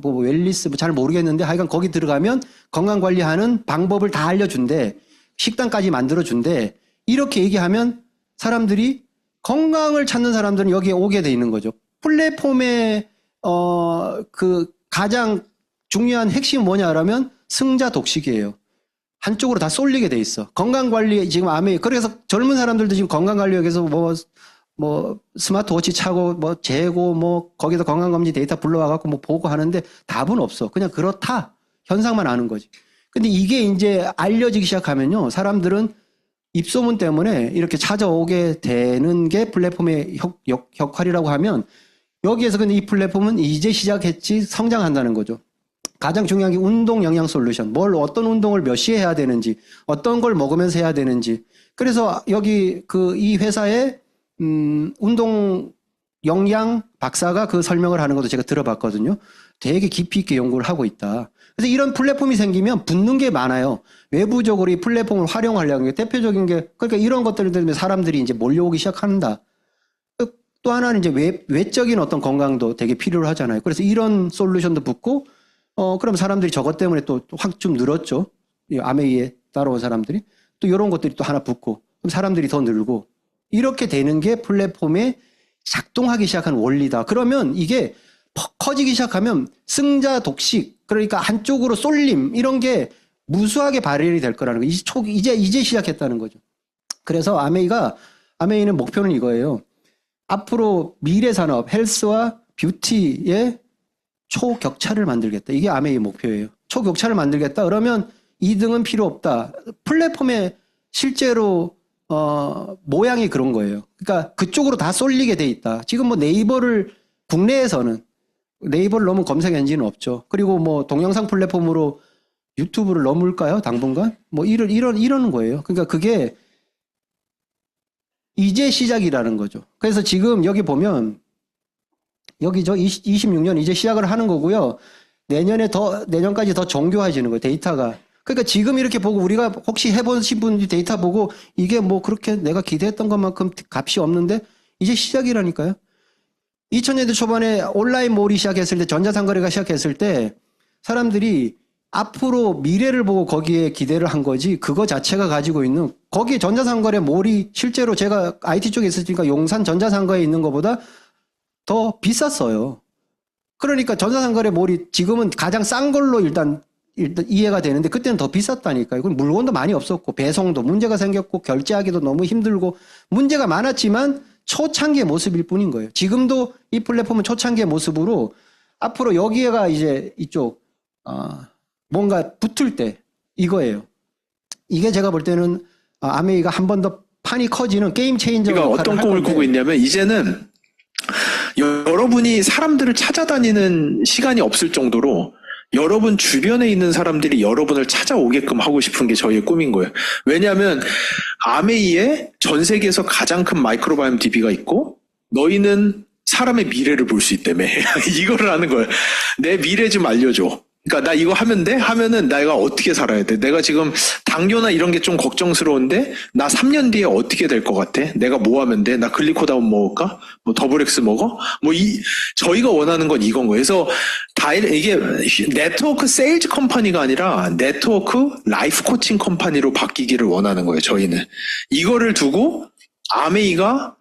웰리스 잘 모르겠는데 하여간 거기 들어가면 건강관리하는 방법을 다 알려준대. 식단까지 만들어준대. 이렇게 얘기하면 사람들이 건강을 찾는 사람들은 여기에 오게 돼 있는 거죠. 플랫폼의 그 가장 중요한 핵심이 뭐냐 그러면 승자 독식이에요. 한쪽으로 다 쏠리게 돼 있어. 건강관리, 지금 암에, 그래서 젊은 사람들도 지금 건강관리역에서 뭐, 스마트워치 차고, 뭐, 재고, 뭐, 거기서 건강검진 데이터 불러와갖고 뭐 보고 하는데 답은 없어. 그냥 그렇다. 현상만 아는 거지. 근데 이게 이제 알려지기 시작하면요. 사람들은 입소문 때문에 이렇게 찾아오게 되는 게 플랫폼의 역할이라고 하면 여기에서 근데 이 플랫폼은 이제 시작했지 성장한다는 거죠. 가장 중요한 게 운동 영양 솔루션. 어떤 운동을 몇 시에 해야 되는지, 어떤 걸 먹으면서 해야 되는지. 그래서 여기 이 회사의 운동 영양 박사가 그 설명을 하는 것도 제가 들어봤거든요. 되게 깊이 있게 연구를 하고 있다. 그래서 이런 플랫폼이 생기면 붙는 게 많아요. 외부적으로 이 플랫폼을 활용하려는 게 대표적인 게, 그러니까 이런 것들 때문에 사람들이 이제 몰려오기 시작한다. 또 하나는 이제 외적인 어떤 건강도 되게 필요로 하잖아요. 그래서 이런 솔루션도 붙고, 그럼 사람들이 저것 때문에 또 확 좀 늘었죠. 이 아메이에 따라온 사람들이. 또 이런 것들이 또 하나 붙고, 그럼 사람들이 더 늘고, 이렇게 되는 게 플랫폼에 작동하기 시작한 원리다. 그러면 이게 커지기 시작하면 승자 독식, 그러니까 한쪽으로 쏠림, 이런 게 무수하게 발현이 될 거라는 거. 이제 시작했다는 거죠. 그래서 아메이는 목표는 이거예요. 앞으로 미래 산업, 헬스와 뷰티의 초격차를 만들겠다. 이게 아메이의 목표예요. 초격차를 만들겠다. 그러면 2등은 필요 없다. 플랫폼에 실제로 모양이 그런 거예요. 그러니까 그쪽으로 다 쏠리게 돼 있다. 지금 뭐 국내에서는 네이버를 넘은 검색 엔진은 없죠. 그리고 뭐 동영상 플랫폼으로 유튜브를 넘을까요? 당분간? 뭐 이러는 거예요. 그러니까 그게 이제 시작이라는 거죠. 그래서 지금 여기 보면 여기죠. 26년 이제 시작을 하는 거고요. 내년까지 더 정교해지는 거예요. 데이터가. 그러니까 지금 이렇게 보고 우리가 혹시 해보신 분들이 데이터 보고 이게 뭐 그렇게 내가 기대했던 것만큼 값이 없는데 이제 시작이라니까요. 2000년대 초반에 온라인몰이 시작했을 때, 전자상거래가 시작했을 때 사람들이 앞으로 미래를 보고 거기에 기대를 한 거지, 그거 자체가 가지고 있는, 거기 전자상거래 몰이 실제로 제가 IT 쪽에 있으니까 용산 전자상거래에 있는 것보다 더 비쌌어요. 그러니까 전자상거래 몰이 지금은 가장 싼 걸로 일단 이해가 되는데 그때는 더 비쌌다니까요. 그럼 물건도 많이 없었고 배송도 문제가 생겼고 결제하기도 너무 힘들고 문제가 많았지만 초창기의 모습일 뿐인 거예요. 지금도 이 플랫폼은 초창기의 모습으로 앞으로 여기가 이제 이쪽 뭔가 붙을 때 이거예요. 이게 제가 볼 때는 아메이가 한 번 더 판이 커지는 게임 체인저. 우리가 어떤 꿈을 꾸고 있냐면 이제는 여러분이 사람들을 찾아다니는 시간이 없을 정도로 여러분 주변에 있는 사람들이 여러분을 찾아오게끔 하고 싶은 게 저희의 꿈인 거예요. 왜냐하면 아메이에 전 세계에서 가장 큰 마이크로바이옴 DB가 있고 너희는 사람의 미래를 볼 수 있다며. 이거를 하는 거예요. 내 미래 좀 알려줘. 그러니까 나 이거 하면 돼? 하면은 내가 어떻게 살아야 돼? 내가 지금 당뇨나 이런 게 좀 걱정스러운데 나 3년 뒤에 어떻게 될 것 같아? 내가 뭐 하면 돼? 나 글리코다운 먹을까? 뭐 더블엑스 먹어? 저희가 원하는 건 이건 거예요. 그래서 이게 네트워크 세일즈 컴퍼니가 아니라 네트워크 라이프 코칭 컴퍼니로 바뀌기를 원하는 거예요. 저희는. 이거를 두고 아메이가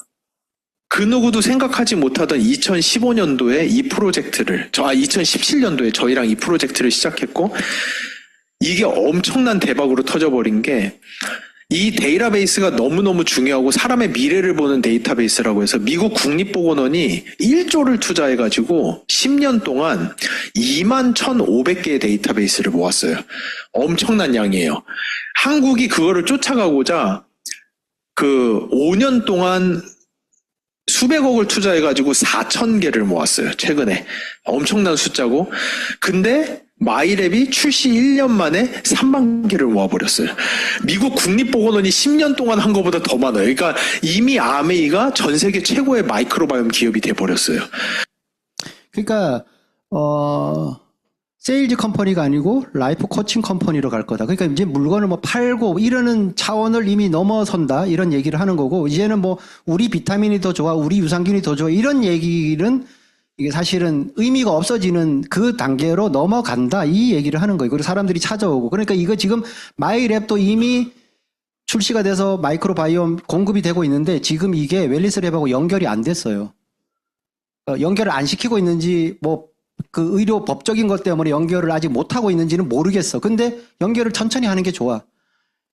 그 누구도 생각하지 못하던 2015년도에 이 프로젝트를, 2017년도에 저희랑 이 프로젝트를 시작했고, 이게 엄청난 대박으로 터져버린 게, 이 데이터베이스가 너무너무 중요하고 사람의 미래를 보는 데이터베이스라고 해서 미국 국립보건원이 1조를 투자해가지고 10년 동안 21,500개의 데이터베이스를 모았어요. 엄청난 양이에요. 한국이 그거를 쫓아가고자 5년 동안 수백억을 투자해가지고 4,000개를 모았어요. 최근에. 엄청난 숫자고. 근데 마이랩이 출시 1년 만에 3만 개를 모아버렸어요. 미국 국립보건원이 10년 동안 한 것보다 더 많아요. 그러니까 이미 아메이가 전 세계 최고의 마이크로바이옴 기업이 돼버렸어요. 그러니까 세일즈 컴퍼니가 아니고 라이프 코칭 컴퍼니로 갈 거다. 그러니까 이제 물건을 뭐 팔고 이러는 차원을 이미 넘어선다. 이런 얘기를 하는 거고, 이제는 뭐 우리 비타민이 더 좋아, 우리 유산균이 더 좋아, 이런 얘기는 이게 사실은 의미가 없어지는 그 단계로 넘어간다. 이 얘기를 하는 거예요. 그리고 사람들이 찾아오고. 그러니까 이거 지금 마이랩도 이미 출시가 돼서 마이크로바이옴 공급이 되고 있는데 지금 이게 웰리스랩하고 연결이 안 됐어요. 연결을 안 시키고 있는지 뭐 그 의료 법적인 것 때문에 연결을 아직 못하고 있는지는 모르겠어. 근데 연결을 천천히 하는 게 좋아.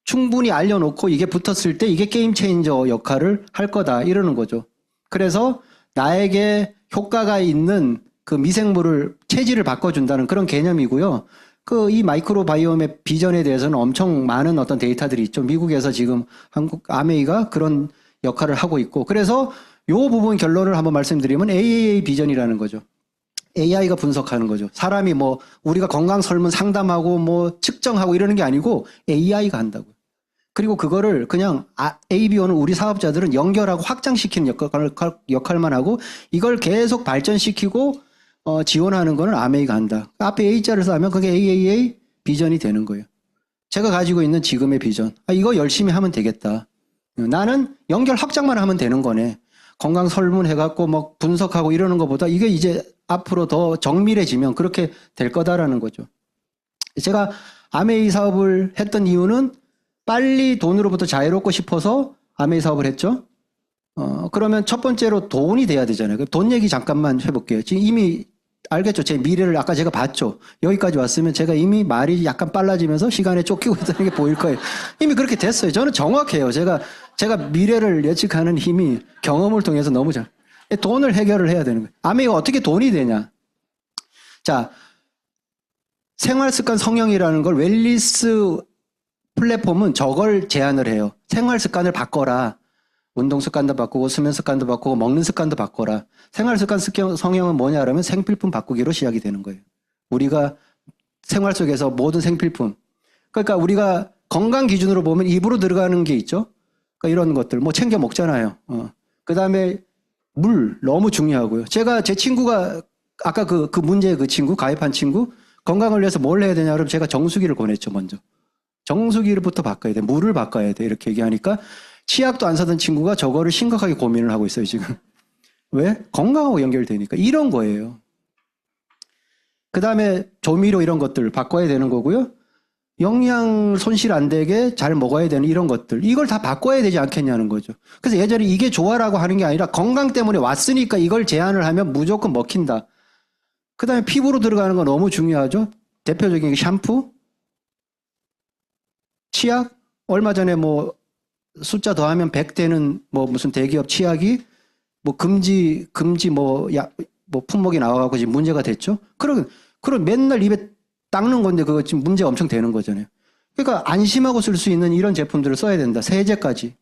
충분히 알려놓고 이게 붙었을 때 이게 게임 체인저 역할을 할 거다 이러는 거죠. 그래서 나에게 효과가 있는 그 미생물을 체질을 바꿔준다는 그런 개념이고요. 그 이 마이크로바이옴의 비전에 대해서는 엄청 많은 어떤 데이터들이 있죠. 미국에서 지금 한국 아메이가 그런 역할을 하고 있고, 그래서 요 부분 결론을 한번 말씀드리면 AAA 비전이라는 거죠. AI가 분석하는 거죠. 사람이 뭐 우리가 건강 설문 상담하고 뭐 측정하고 이러는 게 아니고 AI가 한다고요. 그리고 그거를 그냥 ABO는 우리 사업자들은 연결하고 확장시키는 역할만 하고 이걸 계속 발전시키고 지원하는 거는 아메이가 한다. 앞에 A자를 쓰면 그게 AAA 비전이 되는 거예요. 제가 가지고 있는 지금의 비전. 이거 열심히 하면 되겠다. 나는 연결 확장만 하면 되는 거네. 건강 설문 해갖고 뭐 분석하고 이러는 것보다 이게 이제 앞으로 더 정밀해지면 그렇게 될 거다라는 거죠. 제가 아메이 사업을 했던 이유는 빨리 돈으로부터 자유롭고 싶어서 아메이 사업을 했죠. 그러면 첫 번째로 돈이 돼야 되잖아요. 돈 얘기 잠깐만 해볼게요. 지금 이미 알겠죠? 제 미래를 아까 제가 봤죠? 여기까지 왔으면 제가 이미 말이 약간 빨라지면서 시간에 쫓기고 있다는 게 보일 거예요. 이미 그렇게 됐어요. 저는 정확해요. 제가 미래를 예측하는 힘이 경험을 통해서 너무 잘. 돈을 해결을 해야 되는 거예요. 아메이가 어떻게 돈이 되냐? 자, 생활습관 성형이라는 걸 웰리스 플랫폼은 저걸 제안을 해요. 생활습관을 바꿔라. 운동 습관도 바꾸고 수면 습관도 바꾸고 먹는 습관도 바꿔라. 생활습관 성형은 뭐냐 그러면 생필품 바꾸기로 시작이 되는 거예요. 우리가 생활 속에서 모든 생필품. 그러니까 우리가 건강 기준으로 보면 입으로 들어가는 게 있죠. 그러니까 이런 것들 뭐 챙겨 먹잖아요. 그다음에 물 너무 중요하고요. 제가 제 친구가 아까 그 문제 그 친구 가입한 친구 건강을 위해서 뭘 해야 되냐 그러면 제가 정수기를 권했죠. 먼저. 정수기를부터 바꿔야 돼. 물을 바꿔야 돼. 이렇게 얘기하니까 치약도 안 사던 친구가 저거를 심각하게 고민을 하고 있어요, 지금. 왜? 건강하고 연결되니까. 이런 거예요. 그 다음에 조미료 이런 것들 바꿔야 되는 거고요. 영양 손실 안 되게 잘 먹어야 되는 이런 것들. 이걸 다 바꿔야 되지 않겠냐는 거죠. 그래서 예전에 이게 좋아라고 하는 게 아니라 건강 때문에 왔으니까 이걸 제한을 하면 무조건 먹힌다. 그 다음에 피부로 들어가는 거 너무 중요하죠. 대표적인 게 샴푸, 치약, 얼마 전에 뭐 숫자 더하면 100 되는 뭐 무슨 대기업 치약이 뭐 금지 뭐 품목이 나와가지고 지금 문제가 됐죠. 그럼 맨날 입에 닦는 건데 그거 지금 문제가 엄청 되는 거잖아요. 그러니까 안심하고 쓸 수 있는 이런 제품들을 써야 된다. 세제까지.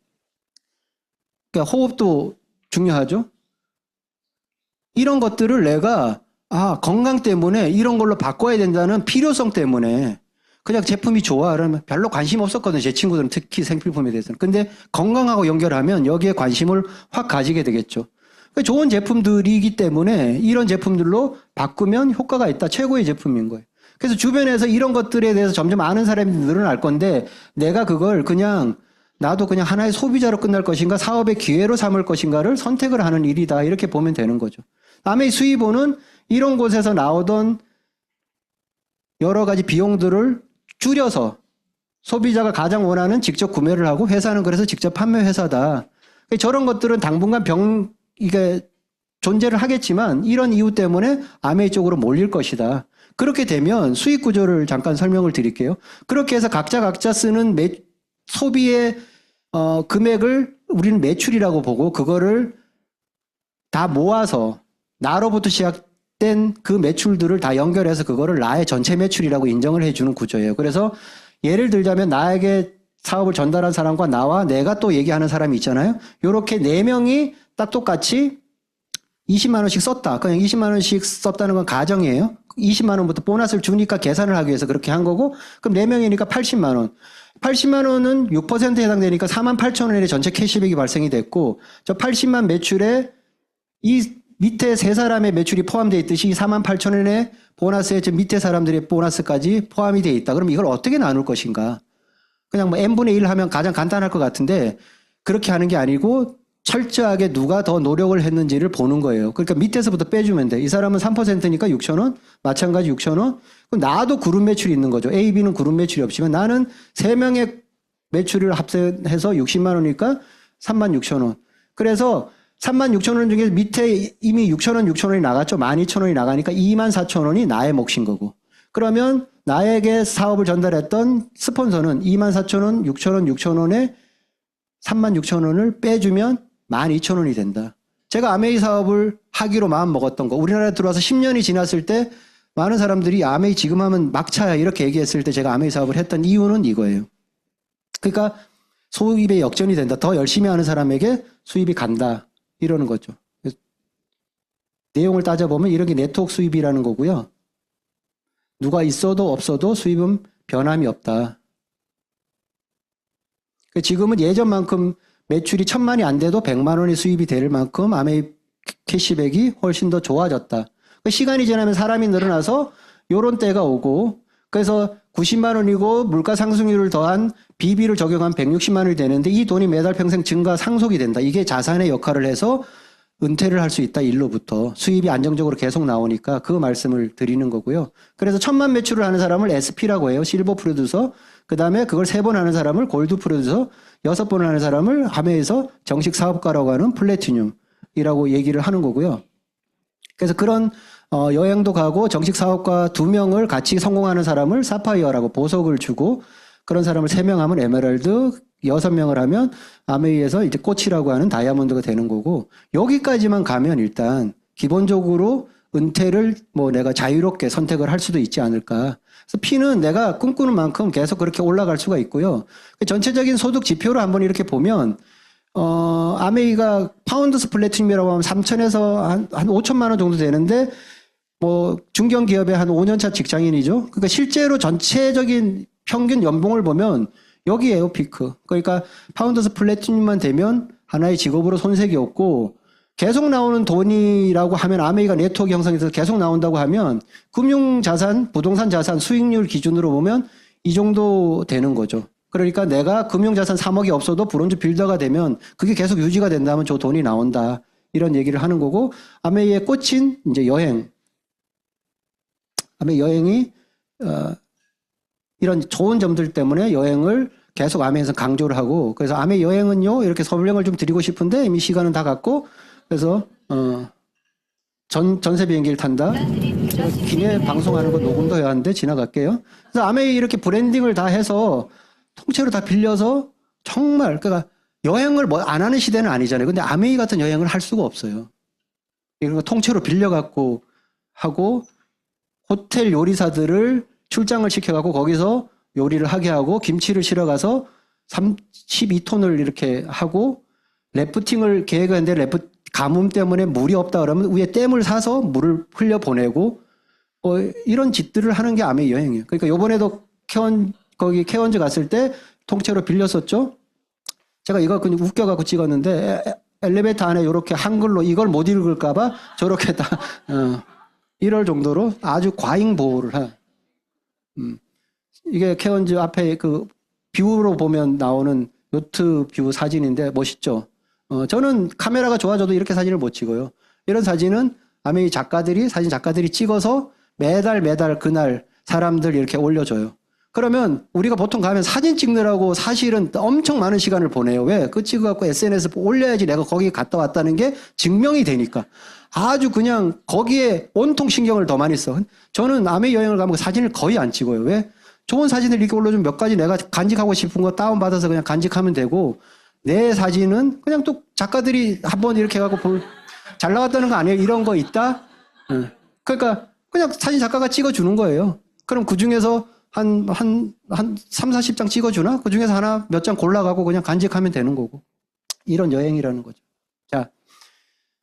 그러니까 호흡도 중요하죠. 이런 것들을 내가 건강 때문에 이런 걸로 바꿔야 된다는 필요성 때문에 그냥 제품이 좋아 그러면 별로 관심 없었거든요. 제 친구들은 특히 생필품에 대해서는. 근데 건강하고 연결하면 여기에 관심을 확 가지게 되겠죠. 좋은 제품들이기 때문에 이런 제품들로 바꾸면 효과가 있다. 최고의 제품인 거예요. 그래서 주변에서 이런 것들에 대해서 점점 아는 사람이 늘어날 건데 내가 그걸 나도 그냥 하나의 소비자로 끝날 것인가 사업의 기회로 삼을 것인가를 선택을 하는 일이다. 이렇게 보면 되는 거죠. 아메이 수입원은 이런 곳에서 나오던 여러 가지 비용들을 줄여서 소비자가 가장 원하는 직접 구매를 하고 회사는 그래서 직접 판매 회사다. 저런 것들은 당분간 이게 존재를 하겠지만 이런 이유 때문에 아메이 쪽으로 몰릴 것이다. 그렇게 되면 수익 구조를 잠깐 설명을 드릴게요. 그렇게 해서 각자 쓰는 소비의 금액을 우리는 매출이라고 보고 그거를 다 모아서 나로부터 시작된 그 매출들을 다 연결해서 그거를 나의 전체 매출이라고 인정을 해주는 구조예요. 그래서 예를 들자면 나에게 사업을 전달한 사람과 나와 내가 또 얘기하는 사람이 있잖아요. 이렇게 4명이 딱 똑같이 20만 원씩 썼다. 그냥 20만 원씩 썼다는 건 가정이에요. 20만 원부터 보너스를 주니까 계산을 하기 위해서 그렇게 한 거고 그럼 4명이니까 80만 원. 80만 원은 6%에 해당되니까 4만 8천 원의 전체 캐시백이 발생이 됐고 저 80만 매출에 이 밑에 3사람의 매출이 포함되어 있듯이 4만 8천 원의 보너스에 저 밑에 사람들의 보너스까지 포함이 되어 있다. 그럼 이걸 어떻게 나눌 것인가? 그냥 뭐 n분의 1 하면 가장 간단할 것 같은데 그렇게 하는 게 아니고 철저하게 누가 더 노력을 했는지를 보는 거예요. 그러니까 밑에서부터 빼주면 돼. 이 사람은 3%니까 6천 원, 마찬가지 6천 원. 그럼 나도 그룹 매출이 있는 거죠. A, B는 그룹 매출이 없지만 나는 3명의 매출을 합해서 60만 원이니까 3만 6천 원. 그래서 36,000원 중에 밑에 이미 6,000원이 나갔죠. 12,000원이 나가니까 24,000원이 나의 몫인 거고. 그러면 나에게 사업을 전달했던 스폰서는 24,000원, 6,000원에 36,000원을 빼주면 12,000원이 된다. 제가 아메이 사업을 하기로 마음 먹었던 거, 우리나라에 들어와서 10년이 지났을 때 많은 사람들이 아메이 지금 하면 막차야 이렇게 얘기했을 때 제가 아메이 사업을 했던 이유는 이거예요. 그러니까 수입의 역전이 된다. 더 열심히 하는 사람에게 수입이 간다. 이러는 거죠. 내용을 따져보면 이런 게 네트워크 수입이라는 거고요. 누가 있어도 없어도 수입은 변함이 없다. 지금은 예전만큼 매출이 1,000만이 안 돼도 100만 원이 수입이 될 만큼 아메이 캐시백이 훨씬 더 좋아졌다. 시간이 지나면 사람이 늘어나서 요런 때가 오고, 그래서 90만 원이고 물가 상승률을 더한 비비를 적용한 160만 원이 되는데 이 돈이 매달 평생 증가 상속이 된다. 이게 자산의 역할을 해서 은퇴를 할 수 있다. 일로부터 수입이 안정적으로 계속 나오니까 그 말씀을 드리는 거고요. 그래서 1,000만 매출을 하는 사람을 SP라고 해요. 실버 프로듀서. 그 다음에 그걸 3번 하는 사람을 골드 프로듀서, 6번 하는 사람을 아메에서 정식 사업가라고 하는 플래티늄이라고 얘기를 하는 거고요. 그래서 그런 여행도 가고 정식 사업가 2명을 같이 성공하는 사람을 사파이어라고 보석을 주고, 그런 사람을 3명 하면 에메랄드, 6명을 하면 아메이에서 이제 꽃이라고 하는 다이아몬드가 되는 거고, 여기까지만 가면 일단 기본적으로 은퇴를 뭐 내가 자유롭게 선택을 할 수도 있지 않을까. 그래서 P는 내가 꿈꾸는 만큼 계속 그렇게 올라갈 수가 있고요. 전체적인 소득 지표를 한번 이렇게 보면 아메이가 파운드스 플래티늄이라고 하면 3천에서 한 5천만 원 정도 되는데, 뭐 중견기업의 한 5년차 직장인이죠. 그러니까 실제로 전체적인 평균 연봉을 보면 여기에요, 피크. 그러니까 파운드스 플래티늄만 되면 하나의 직업으로 손색이 없고, 계속 나오는 돈이라고 하면 아메이가 네트워크 형성해서 계속 나온다고 하면 금융자산, 부동산 자산 수익률 기준으로 보면 이 정도 되는 거죠. 그러니까 내가 금융자산 3억이 없어도 브론즈 빌더가 되면 그게 계속 유지가 된다면 저 돈이 나온다. 이런 얘기를 하는 거고, 아메이의 꽃인 이제 여행. 아메이 여행이 이런 좋은 점들 때문에 여행을 계속 아메이에서 강조를 하고, 그래서 아메이 여행은요 이렇게 설명을 좀 드리고 싶은데 이미 시간은 다 갔고, 그래서 전세 비행기를 탄다. 기내 방송하는 거 녹음도 해야 하는데 지나갈게요. 그래서 아메이 이렇게 브랜딩을 다 해서 통째로 다 빌려서 정말, 그러니까 여행을 뭐 안 하는 시대는 아니잖아요. 근데 아메이 같은 여행을 할 수가 없어요. 이런 거 통째로 빌려갖고 하고, 호텔 요리사들을 출장을 시켜갖고 거기서 요리를 하게 하고, 김치를 실어가서 32톤을 이렇게 하고, 래프팅을 계획했는데 가뭄 때문에 물이 없다 그러면 위에 댐을 사서 물을 흘려 보내고, 이런 짓들을 하는 게 아메이 여행이에요. 그러니까 요번에도 거기 케언즈 갔을 때 통째로 빌렸었죠. 제가 이거 그냥 웃겨갖고 찍었는데, 엘리베이터 안에 이렇게 한글로 이걸 못 읽을까봐 저렇게 다 이럴 정도로 아주 과잉 보호를 해. 이게 케언즈 앞에 그 뷰로 보면 나오는 요트 뷰 사진인데 멋있죠. 저는 카메라가 좋아져도 이렇게 사진을 못 찍어요. 이런 사진은 아메이 작가들이, 사진 작가들이 찍어서 매달 그날 사람들 이렇게 올려줘요. 그러면 우리가 보통 가면 사진 찍느라고 사실은 엄청 많은 시간을 보내요. 왜? 그거 찍어갖고 SNS에 올려야지 내가 거기 갔다 왔다는 게 증명이 되니까. 아주 그냥 거기에 온통 신경을 더 많이 써. 저는 아메이 여행을 가면 사진을 거의 안 찍어요. 왜? 좋은 사진을 이렇게 올려주면 몇 가지 내가 간직하고 싶은 거 다운받아서 그냥 간직하면 되고, 내 사진은 그냥 또 작가들이 한번 이렇게 해갖고 잘 나왔다는 거 아니에요? 이런 거 있다? 그러니까 그냥 사진 작가가 찍어주는 거예요. 그럼 그 중에서 한 3, 40장 찍어주나? 그 중에서 하나 몇 장 골라가고 그냥 간직하면 되는 거고. 이런 여행이라는 거죠. 자,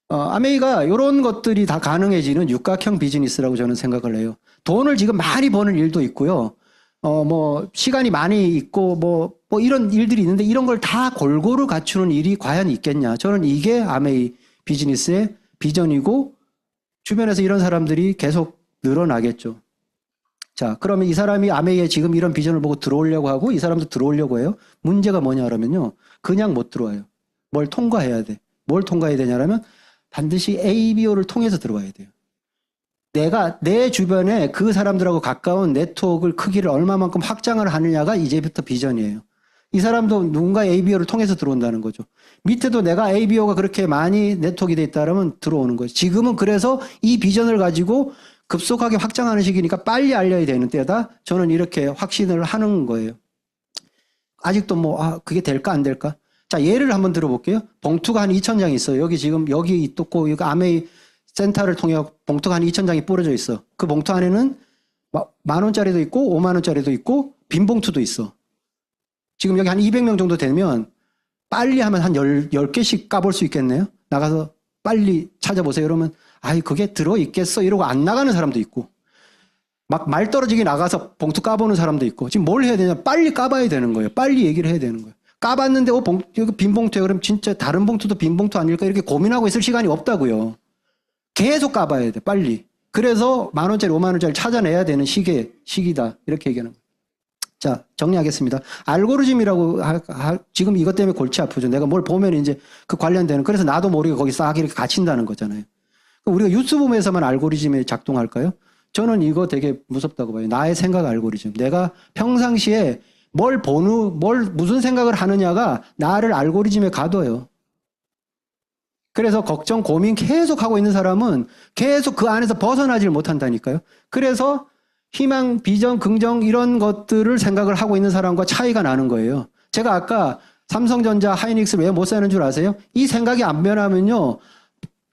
아메이가 이런 것들이 다 가능해지는 육각형 비즈니스라고 저는 생각을 해요. 돈을 지금 많이 버는 일도 있고요. 뭐 시간이 많이 있고 뭐 이런 일들이 있는데 이런 걸 다 골고루 갖추는 일이 과연 있겠냐. 저는 이게 아메이 비즈니스의 비전이고, 주변에서 이런 사람들이 계속 늘어나겠죠. 자, 그러면 이 사람이 아메이에 지금 이런 비전을 보고 들어오려고 하고, 이 사람도 들어오려고 해요. 문제가 뭐냐 그러면요, 그냥 못 들어와요. 뭘 통과해야 돼. 뭘 통과해야 되냐면 반드시 ABO를 통해서 들어와야 돼요. 내가 내 주변에 그 사람들하고 가까운 네트워크 크기를 얼마만큼 확장을 하느냐가 이제부터 비전이에요. 이 사람도 누군가 ABO를 통해서 들어온다는 거죠. 밑에도 내가 ABO가 그렇게 많이 네트워크가 돼 있다면 들어오는 거죠. 지금은 그래서 이 비전을 가지고 급속하게 확장하는 시기니까 빨리 알려야 되는 때다. 저는 이렇게 확신을 하는 거예요. 아직도 그게 될까 안 될까? 자, 예를 한번 들어볼게요. 봉투가 한 2,000장 있어요. 여기 지금 여기 있고 여기 아메이 센터를 통해 봉투가 한 2,000장이 뿌려져 있어. 그 봉투 안에는 10,000원짜리도 있고 50,000원짜리도 있고 빈 봉투도 있어. 지금 여기 한 200명 정도 되면 빨리 하면 한 10개씩 까볼 수 있겠네요. 나가서 빨리 찾아보세요. 이러면 그게 들어있겠어 이러고 안 나가는 사람도 있고 막 말 떨어지게 나가서 봉투 까보는 사람도 있고 지금 뭘 해야 되냐 빨리 까봐야 되는 거예요. 빨리 얘기를 해야 되는 거예요. 까봤는데 여기 빈 봉투에 그럼 진짜 다른 봉투도 빈 봉투 아닐까 이렇게 고민하고 있을 시간이 없다고요. 계속 까봐야 돼 빨리. 그래서 10,000원짜리 50,000원짜리 찾아내야 되는 시기다 이렇게 얘기하는 거예요. 자, 정리하겠습니다. 알고리즘이라고 지금 이것 때문에 골치 아프죠. 내가 뭘 보면 이제 그 관련되는 그래서 나도 모르게 거기 싹 이렇게 갇힌다는 거잖아요. 우리가 뉴스 보면서만 알고리즘이 작동할까요? 저는 이거 되게 무섭다고 봐요. 나의 생각 알고리즘. 내가 평상시에 무슨 생각을 하느냐가 나를 알고리즘에 가둬요. 그래서 걱정, 고민 계속 하고 있는 사람은 계속 그 안에서 벗어나질 못한다니까요. 그래서 희망, 비전, 긍정 이런 것들을 생각을 하고 있는 사람과 차이가 나는 거예요. 제가 아까 삼성전자, 하이닉스 왜 못 사는 줄 아세요? 이 생각이 안 변하면요.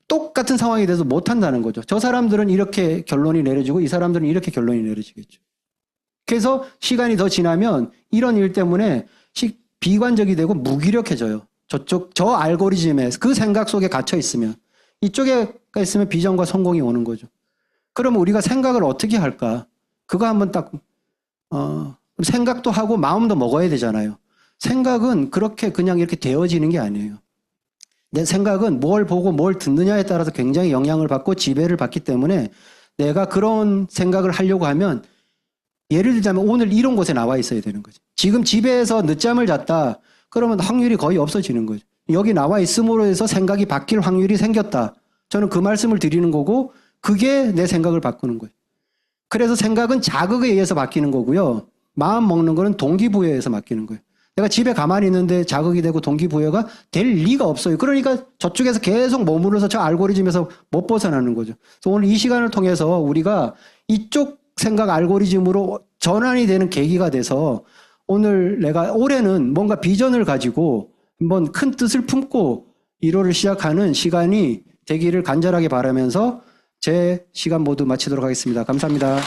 똑같은 상황이 돼서 못 한다는 거죠. 저 사람들은 이렇게 결론이 내려지고 이 사람들은 이렇게 결론이 내려지겠죠. 그래서 시간이 더 지나면 이런 일 때문에 비관적이 되고 무기력해져요. 저 알고리즘에 그 생각 속에 갇혀 있으면 이쪽에가 있으면 비전과 성공이 오는 거죠. 그러면 우리가 생각을 어떻게 할까? 그거 한번 딱 생각도 하고 마음도 먹어야 되잖아요. 생각은 그렇게 그냥 이렇게 되어지는 게 아니에요. 내 생각은 뭘 보고 뭘 듣느냐에 따라서 굉장히 영향을 받고 지배를 받기 때문에 내가 그런 생각을 하려고 하면 예를 들자면 오늘 이런 곳에 나와 있어야 되는 거죠. 지금 집에서 늦잠을 잤다. 그러면 확률이 거의 없어지는 거죠. 여기 나와 있음으로 해서 생각이 바뀔 확률이 생겼다. 저는 그 말씀을 드리는 거고 그게 내 생각을 바꾸는 거예요. 그래서 생각은 자극에 의해서 바뀌는 거고요. 마음 먹는 거는 동기부여에 의해서 바뀌는 거예요. 내가 집에 가만히 있는데 자극이 되고 동기부여가 될 리가 없어요. 그러니까 저쪽에서 계속 머무르면서 저 알고리즘에서 못 벗어나는 거죠. 그래서 오늘 이 시간을 통해서 우리가 이쪽 생각 알고리즘으로 전환이 되는 계기가 돼서 오늘 내가 올해는 뭔가 비전을 가지고 한번 큰 뜻을 품고 1월을 시작하는 시간이 되기를 간절하게 바라면서 제 시간 모두 마치도록 하겠습니다. 감사합니다.